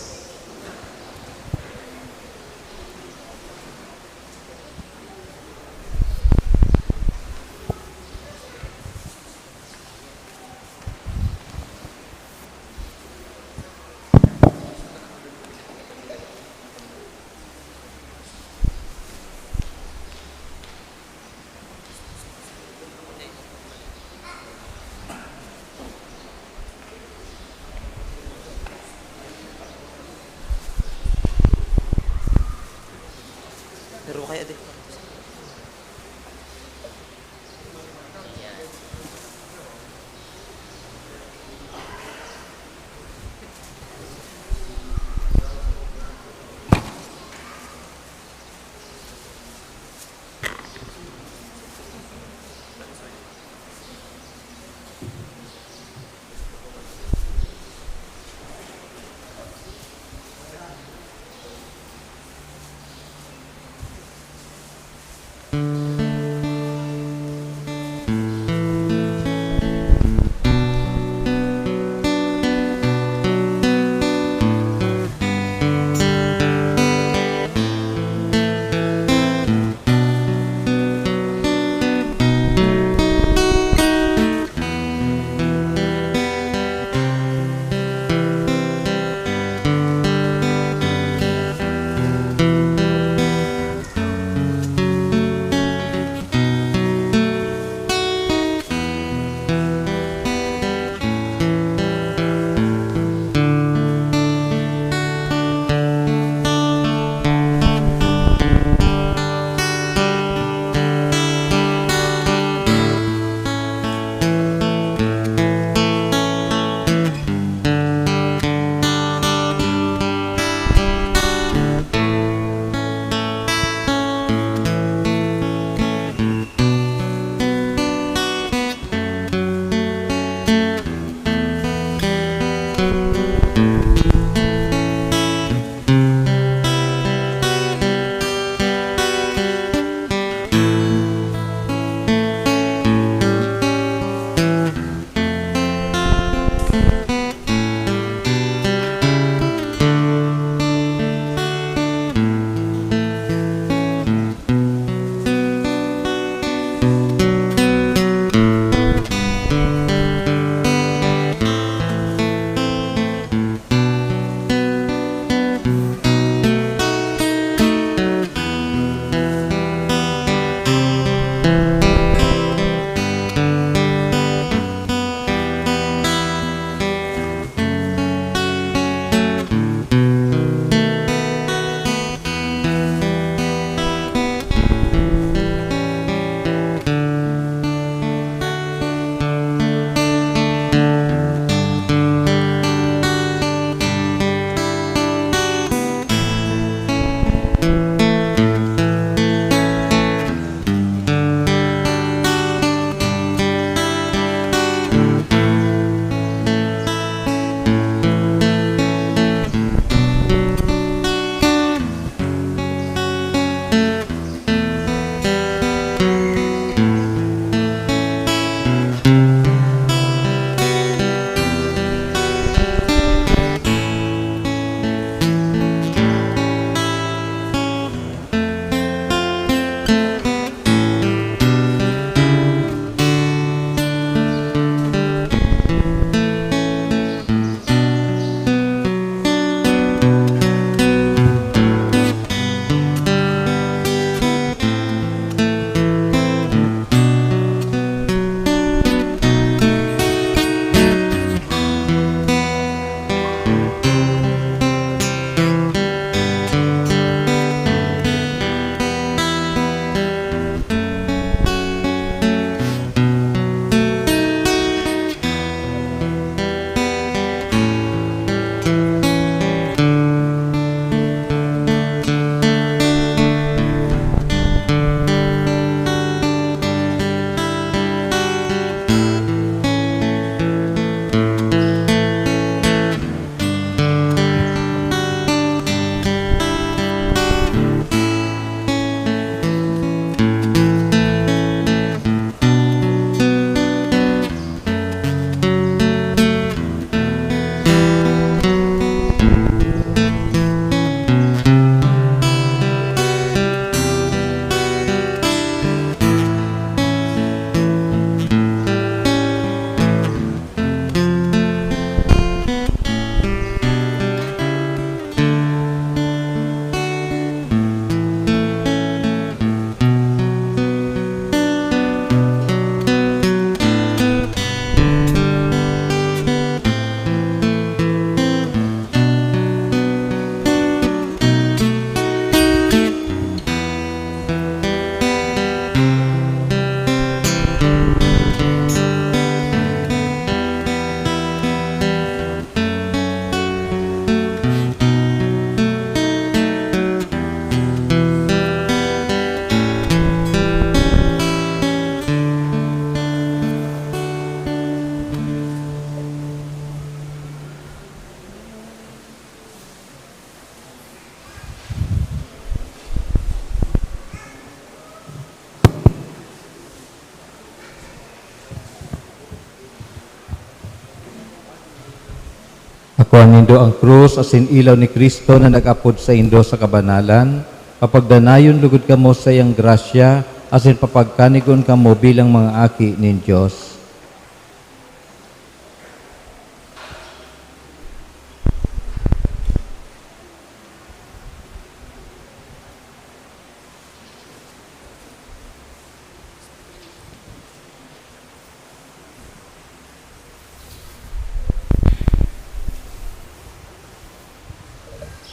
A: Ako nindo ang krus asin ilaw ni Kristo na nag-apod sa indo sa kabanalan. Kapagdanayon lugod kamo sa iyang grasya, asin papagkanigon kamo bilang mga aki nin Diyos.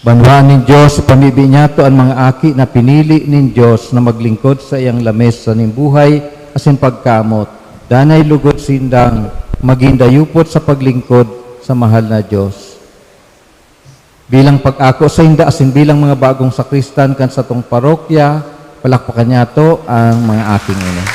A: Banwaan nin Diyos, pamibi niya to ang mga aki na pinili nin Diyos na maglingkod sa iyang lamesa nin buhay asin pagkamot. Danay lugod sindang magindayupot sa paglingkod sa mahal na Diyos. Bilang pag-ako sa hinda asin bilang mga bagong sakristan kan sa tong parokya, palakpakan niya to ang mga aking ini.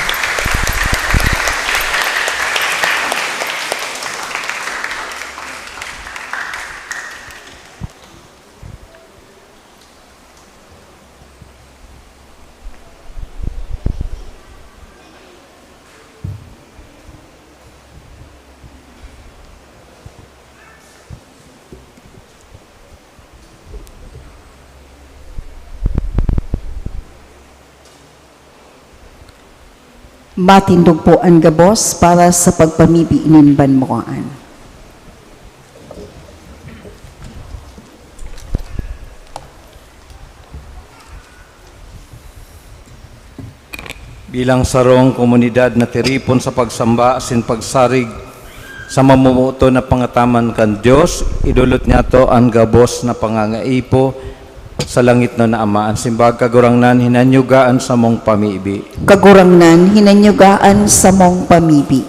B: Matindog po ang gabos para sa pagpamibi inin banmoan.
A: Bilang sarong komunidad na tiripon sa pagsamba asin pagsarig sa mamumuto na pangataman kan Diyos, idulot niya to ang gabos na pangangaipo sa langit no na Ama. Ang simbag kagurangnan hinanyugaan sa mong pamibi.
B: Kagurangnan hinanyugaan sa mong pamibi.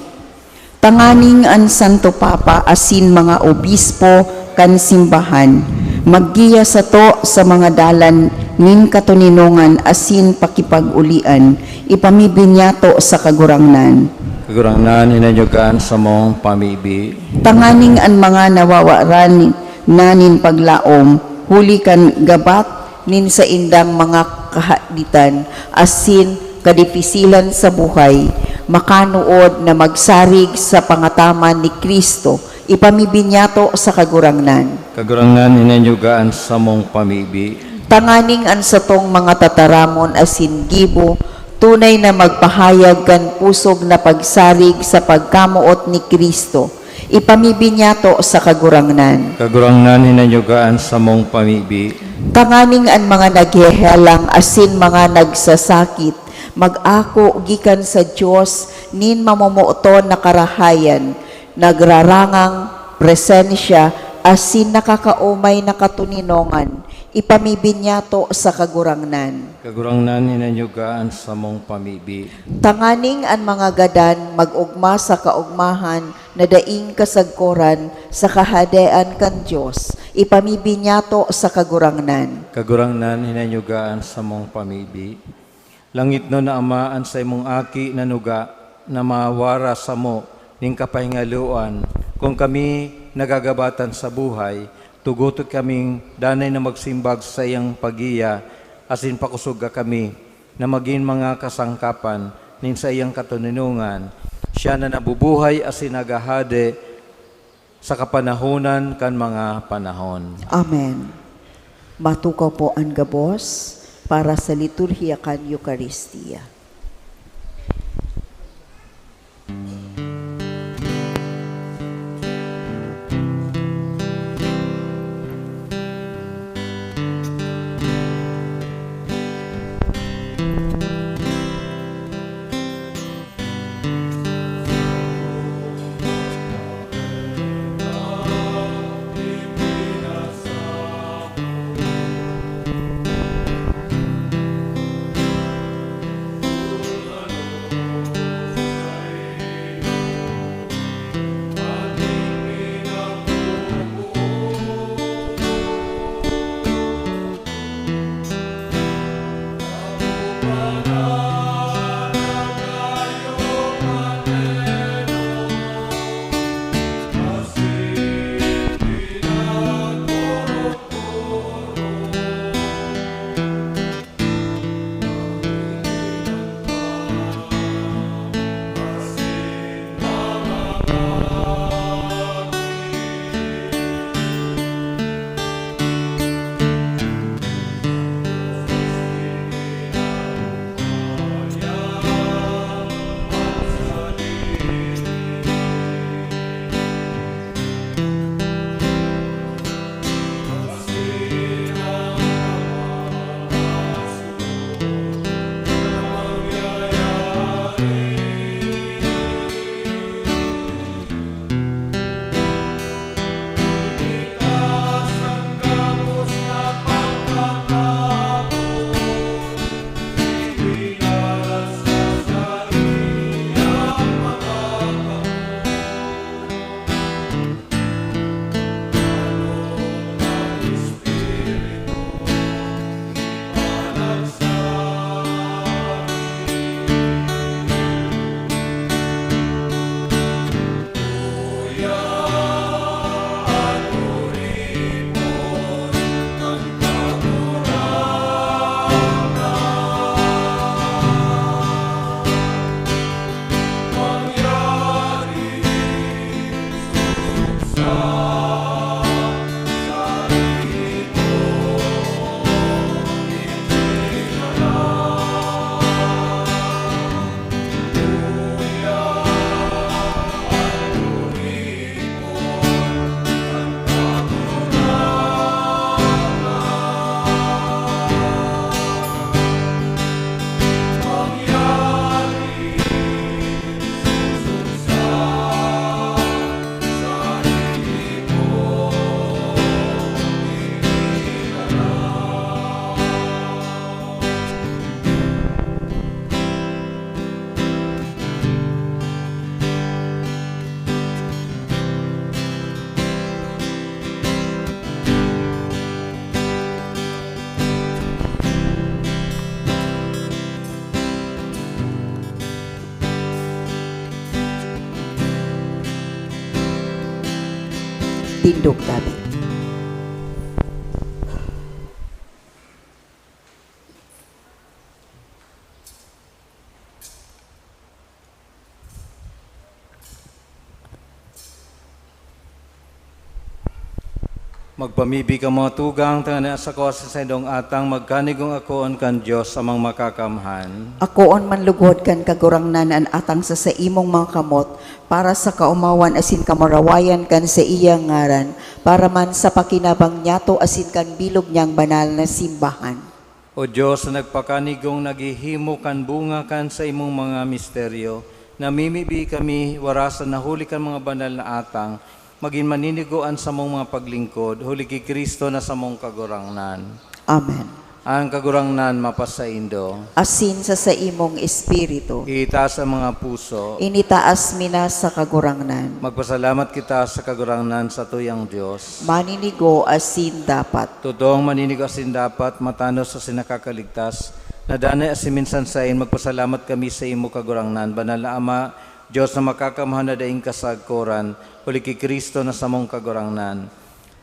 B: Tanganing an Santo Papa asin mga obispo kan simbahan, maggiya sa to sa mga dalan nin katuninongan asin pakipag-ulian, ipamibi niya to sa kagurangnan.
A: Kagurangnan hinanyugaan sa mong pamibi.
B: Tanganing an mga nawawaran nanin paglaom, huli kan gabat nin sa indang mga kahaditan, asin kadipisilan sa buhay, makanuod na magsarig sa pangataman ni Kristo, ipamibinyato sa kagurangnan.
A: Kagurangnan hinanyugaan sa mong pamibi.
B: Tanganing an satong mga tataramon asin gibo, tunay na magpahayag kan pusog na pagsarig sa pagkamuot ni Kristo, ipamibinyato sa kagurangnan.
A: Kagurangnan hinanyugaan sa mong pamibi.
B: Tanganing an mga naghehelang asin mga nagsasakit, mag-ako gikan sa Diyos nin mamumuoto na karahayan, nagrarangang presensya asin nakakaumay na katuninongan, ipamibinyato sa kagurangnan.
A: Kagurangnan hinanyugaan sa mong pamibi.
B: Tanganing an mga gadan mag-ugma sa kaugmahan na daing kasagkoran sa kahadean kan Diyos, ipamibinyato sa kagurangnan.
A: Kagurangnan hinanyugaan sa mong pamibi. Langit no na Ama, an sa imong aki na nuga na mawara sa mo ning kapahingaluan, kung kami nagagabatan sa buhay, tugutot kaming danay na magsimbag sa iyang pagiya, asin pakusog kami na maging mga kasangkapan nin sa iyang katuninungan. Siya na nabubuhay asin nagahade sa kapanahunan kan mga panahon.
B: Amen. Matukaw po ang gabos para sa liturhiya kan Eucharistia. Tindog Tabi.
A: Magpamibi ka mga tugang, tangan sa kawasa sa idong atang, magkanigong akoon kan Diyos amang makakamhan.
B: Akoon man lugod kan kagurangnan an atang sa imong mga kamot, para sa kaumawan asin kamarawayan kan sa iyang ngaran, para man sa pakinabang nyato asin kan bilog niyang banal na simbahan.
A: O Diyos na nagpakanigong naghihimo kan bunga kan sa imong mga misteryo, namimibi kami warasan na huli kan mga banal na atang, maging maniniguan sa mong mga paglingkod, huli kay Kristo na sa mong kagurangnan.
B: Amen.
A: Ang kagurangnan mapasaindo,
B: Asin sa imong espiritu,
A: itaas ang mga puso,
B: initaas mina sa kagurangnan.
A: magpasalamat kita sa kagurangnan sa tuyang Diyos.
B: Maninigo asin dapat.
A: Totoong maninig asin dapat, matanos sa sinakakaligtas, na danay asin minsan sain, magpasalamat kami sa imo kagurangnan. Banal na Ama, Diyos na makakamahan na daing kasagkoran, huli kay Kristo na sa mong kagurangnan.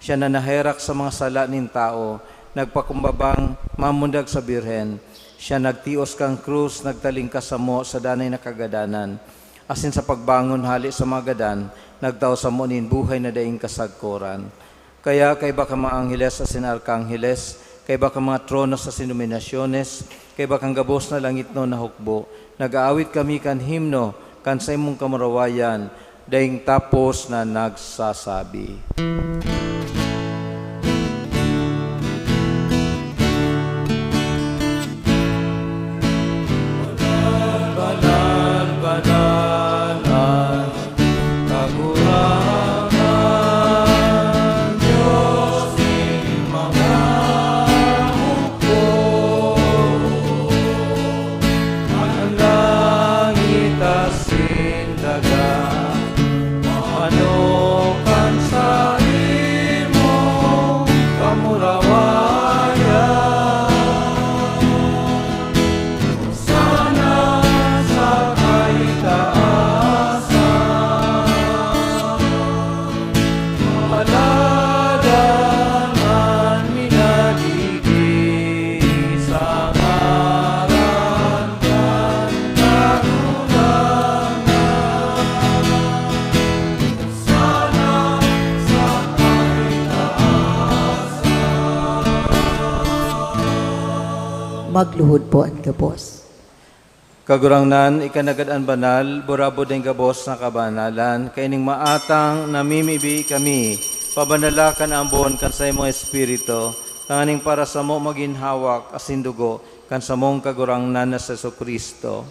A: Siya na naherak sa mga sala nin tao, nagpakumbabang mamundag sa birhen. Siya nagtios kang krus, nagtaling kasamo sa danay na kagadanan. Asin sa pagbangon hali sa mga gadan, nagtao sa munin buhay na daing kasagkoran. Kaya kay baka mga angheles asin arkangheles, kay baka mga trono sa sinominasyones, kay baka gabos na langit no na hukbo, nag-aawit kami kan himno, kan sa imong kamarawayan, daing tapos na nagsasabi.
B: Magluhod po ang gabos.
A: Kagurangnan, ikanagad-an banal, burabo din gabos na kabanalan, kaining maatang namimibi kami, pabanalakan ang buon kan sa imong espiritu, tanganing para sa mo maginhawak asin dugo, kan sa mong kagurangnan na sa Kristo.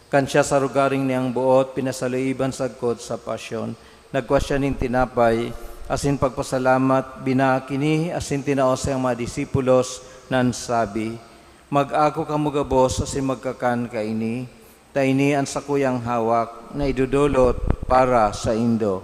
A: Kan siya sa rugaring niyang buot, pinasaluiban sagkod sa pasyon, nagkwa siya ning tinapay, asin pagpasalamat, binakini, asin tinaos ang mga disipulos, nan sabi, mag-ako kamo gabos asin magkakan kaini, taini ang sakuyang hawak na idudulot para sa indo.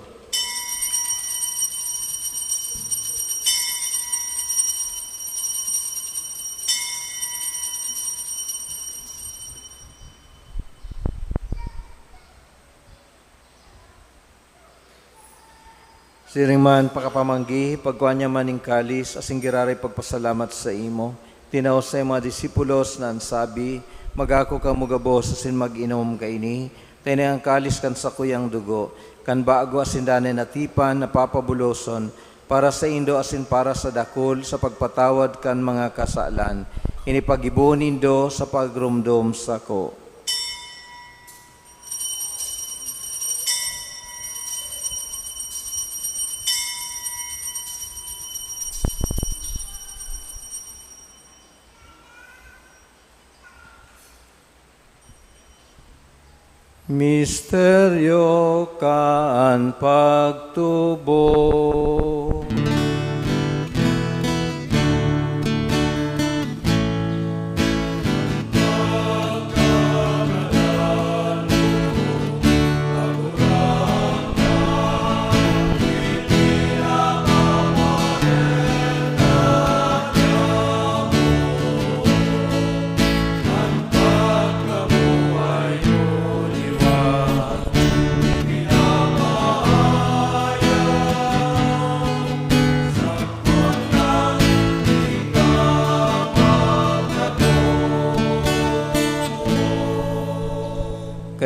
A: Siringman pakapamanggi, pagkuanya maning kalis, asing giraray pagpasalamat sa imo. Tinaos sa mga disipulos na sabi, mag-ako ka mugabos asin mag-inom kaini, tayo ang kalis kan sa kuyang dugo, kan bago asin danay natipan na papabuloson, para sa indo asin para sa dakol, sa pagpatawad kan mga kasalan, inipag-ibon indo sa pagrumdom sa ko. Misteryo kaan pagtubo.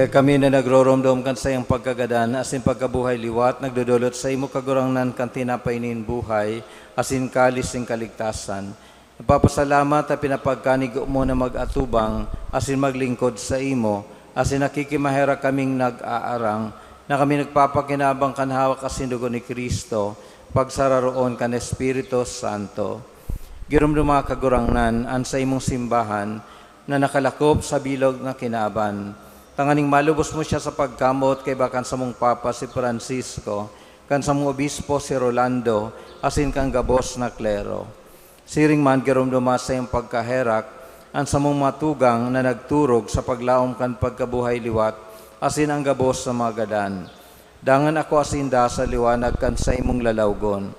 A: Kaya kami na nagroromdom kan sa iyang pagkagadan, asin pagkabuhay liwat, nagdudulot sa imo kagurangnan kan tinapay nin buhay, asin kalis ning kaligtasan. Napapasalamat at pinapagkanigo mo na mag-atubang, asin maglingkod sa imo, asin nakikimahera kaming nag-aarang, na kami nagpapakinabang kan hawak asin dugo ni Kristo, pagsararoon kan Espiritu Santo. Girum mga kagurangnan, an sa imong simbahan, na nakalakop sa bilog na kinaban. Tanganing malubos mo siya sa pagkamot kay bakan sa mong Papa si Francisco, kan sa mong Obispo si Rolando, asin kang gabos na klero. Siring man girom dumas sa iyong pagkaherak, ang sa mong matugang na nagturog sa paglaom kan pagkabuhay liwat, asin ang gabos sa mga gadan. Dangan ako asinda sa liwanag kan sa imong lalawgon.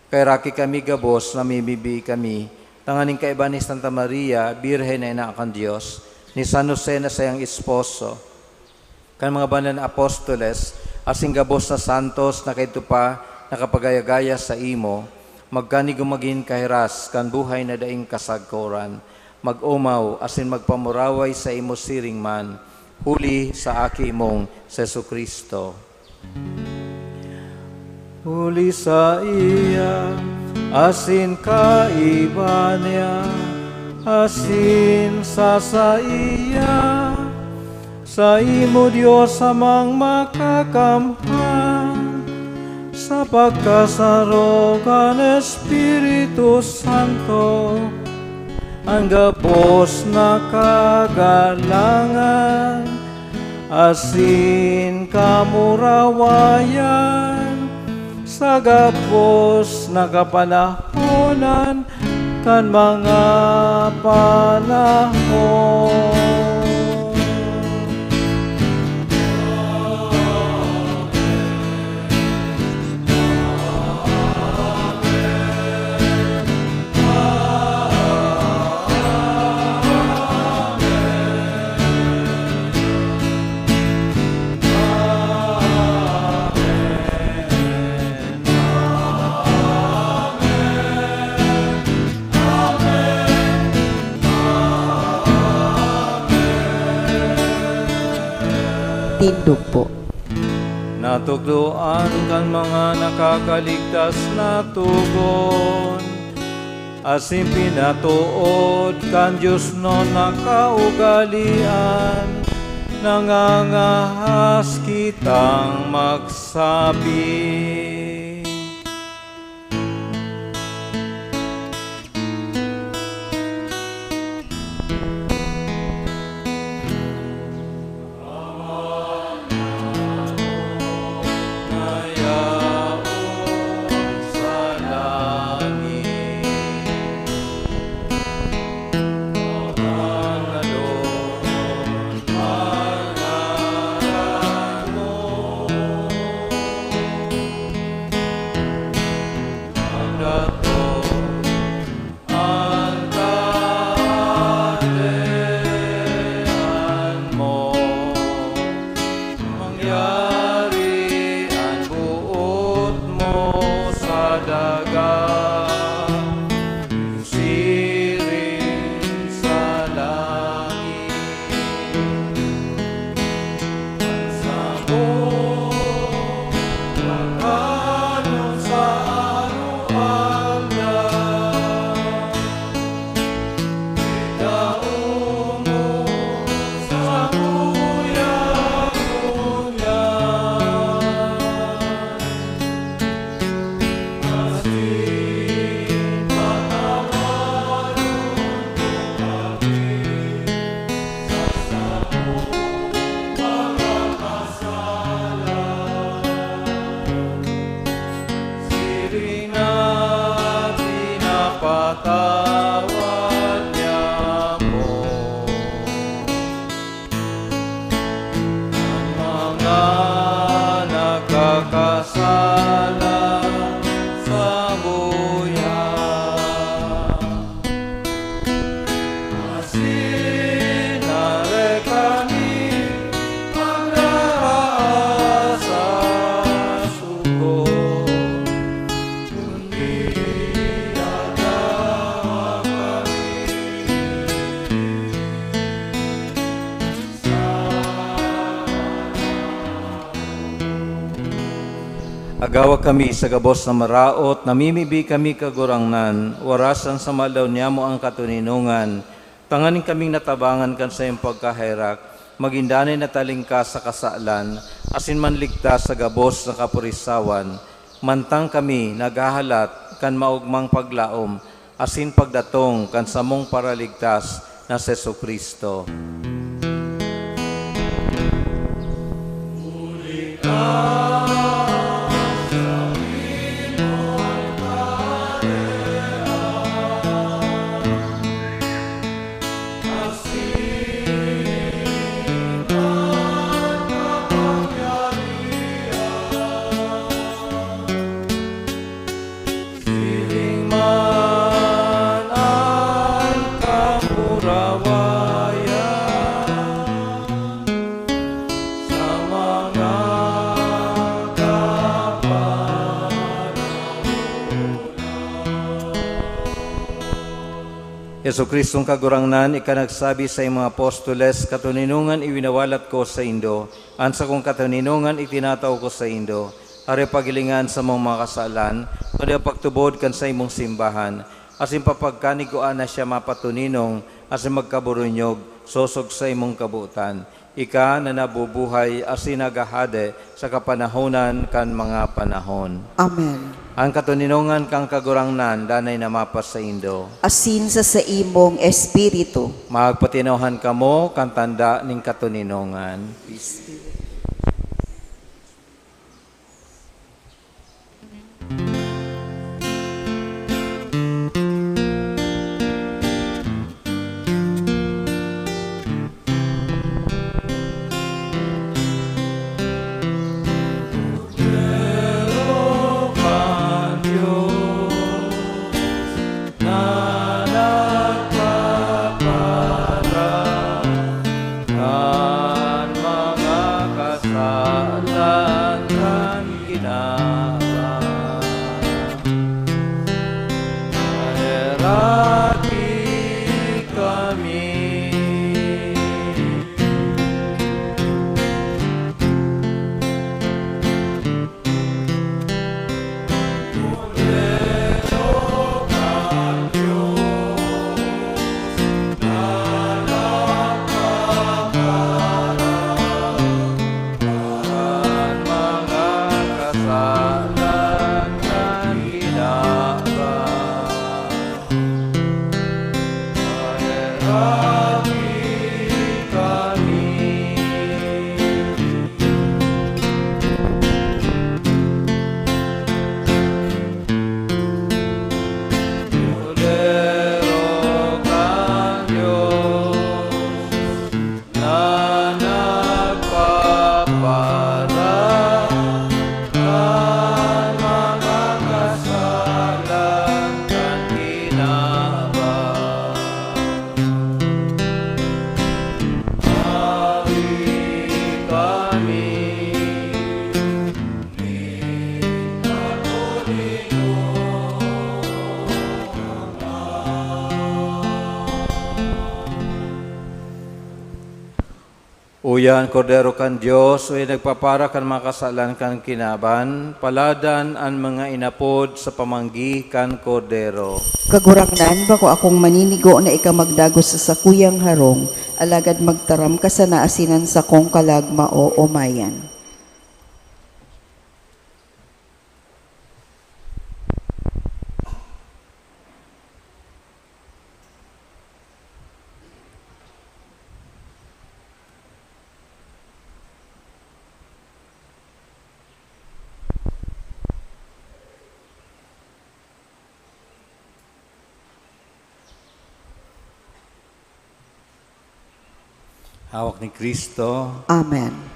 A: Kay raki kami gabos, namibibi kami, tanganing kaiba ni Santa Maria, Birhen na Ina kan Diyos, ni San Jose na sayang esposo, kan mga banal na apostoles, asing gabos na santos na kayto pa nakapagayagaya sa imo, magkani gumagin kahiras kan buhay na daing kasagkoran, mag-umaw asin magpamuraway sa imo siring man, huli sa aki mong Sesu Kristo. Huli sa iya, asin kaiba niya, asin sa iya, sa imo Diyos amang makakamhan, sa pagkasarogan Espiritu Santo, ang gabos na kagalangan, asin kamurawayan, sa gabos na kapanahonan, kan mga panahon.
B: Tindog po.
A: Natugduan kan mga nakakaligtas na tugon, asin pinatuod kan Diyos no nakaugalian, nangangahas kitang magsabi. Agawa kami sa gabos na maraot, namimibi kami kagurangnan, warasan sa malaw niya mo ang katuninungan, tanganin kaming natabangan kan sa iyong pagkahairak, magindanay na talingkas sa kasalan, asin manligtas sa gabos na kapurisawan, mantang kami naghahalat kan maugmang paglaom, asin pagdatong kan samong paraligtas na Seso Kristo. Yesu Kristong kagurangnan, ikanagsabi sa iyong mga apostoles, katuninungan iwinawalat ko sa Indo, ansa kong katuninungan itinataw ko sa Indo, are pagilingan sa mga kasalan, kundi pagtubod kan sa imong simbahan, asin papagkaniguan na siya mapatuninong, asin magkaburunyog, sosog sa imong kabuutan. Ika na nabubuhay asin nagahade sa kapanahonan kan mga panahon.
B: Amen.
A: Ang katuninungan kang kagurangnan, danay na mapas sa Indo.
B: Asin sa imong espiritu.
A: Magpatinohan kamo kan tanda ning katuninungan. Uyan, Kordero kan Diyos, uy nagpapara kan makasalan kan kinaban, paladan ang mga inapod sa pamanggi kan Kordero.
B: Kagurangnan, bako akong maninigo na ikamagdagos sa sakuyang harong, alagad magtaram ka sa naasinan sa kong kalagma o umayan.
A: Hawak ni Kristo.
B: Amen.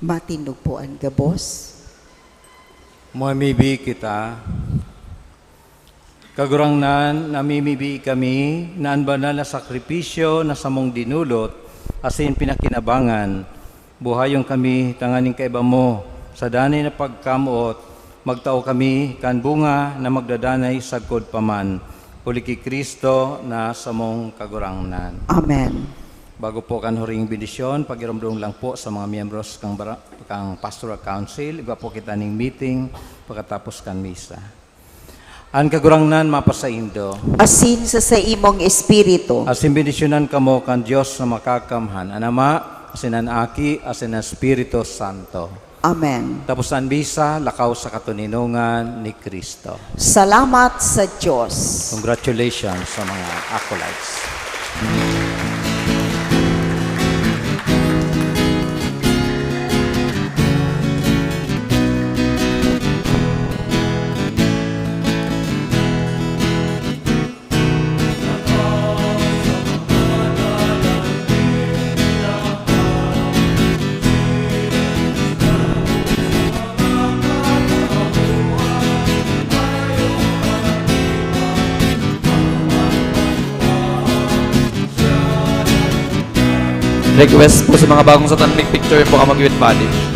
B: Matindog po ang gabos.
A: Mamimibi kita. Kagurangnan, namimibi kami, naan banal na sakripisyo na samong dinulot, asin pinakinabangan, buhayon kami, tanganing kaiba mo, sa danay na pagkamuot, magtao kami, kan bunga na magdadanay sagkod paman, uli ki Kristo na samong kagurangnan.
B: Amen.
A: Bago po kan huring bendisyon, pagiramdong lang po sa mga miyembros kang Pastoral Council, iba po kita ning meeting, pagkatapos kan misa. Ang kagurangnan mapasaindo.
B: Asin sa imong espiritu.
A: Asin bendisyonan kamo kan Dios na makakamhan. Anama, asin ang Aki, asin ang Espiritu Santo.
B: Amen.
A: Tapos ang misa, lakaw sa katuninungan ni Kristo.
B: Salamat sa Diyos.
A: Congratulations sa mga acolytes.
G: Request po sa mga bagong satanic picture po ka mag-with body.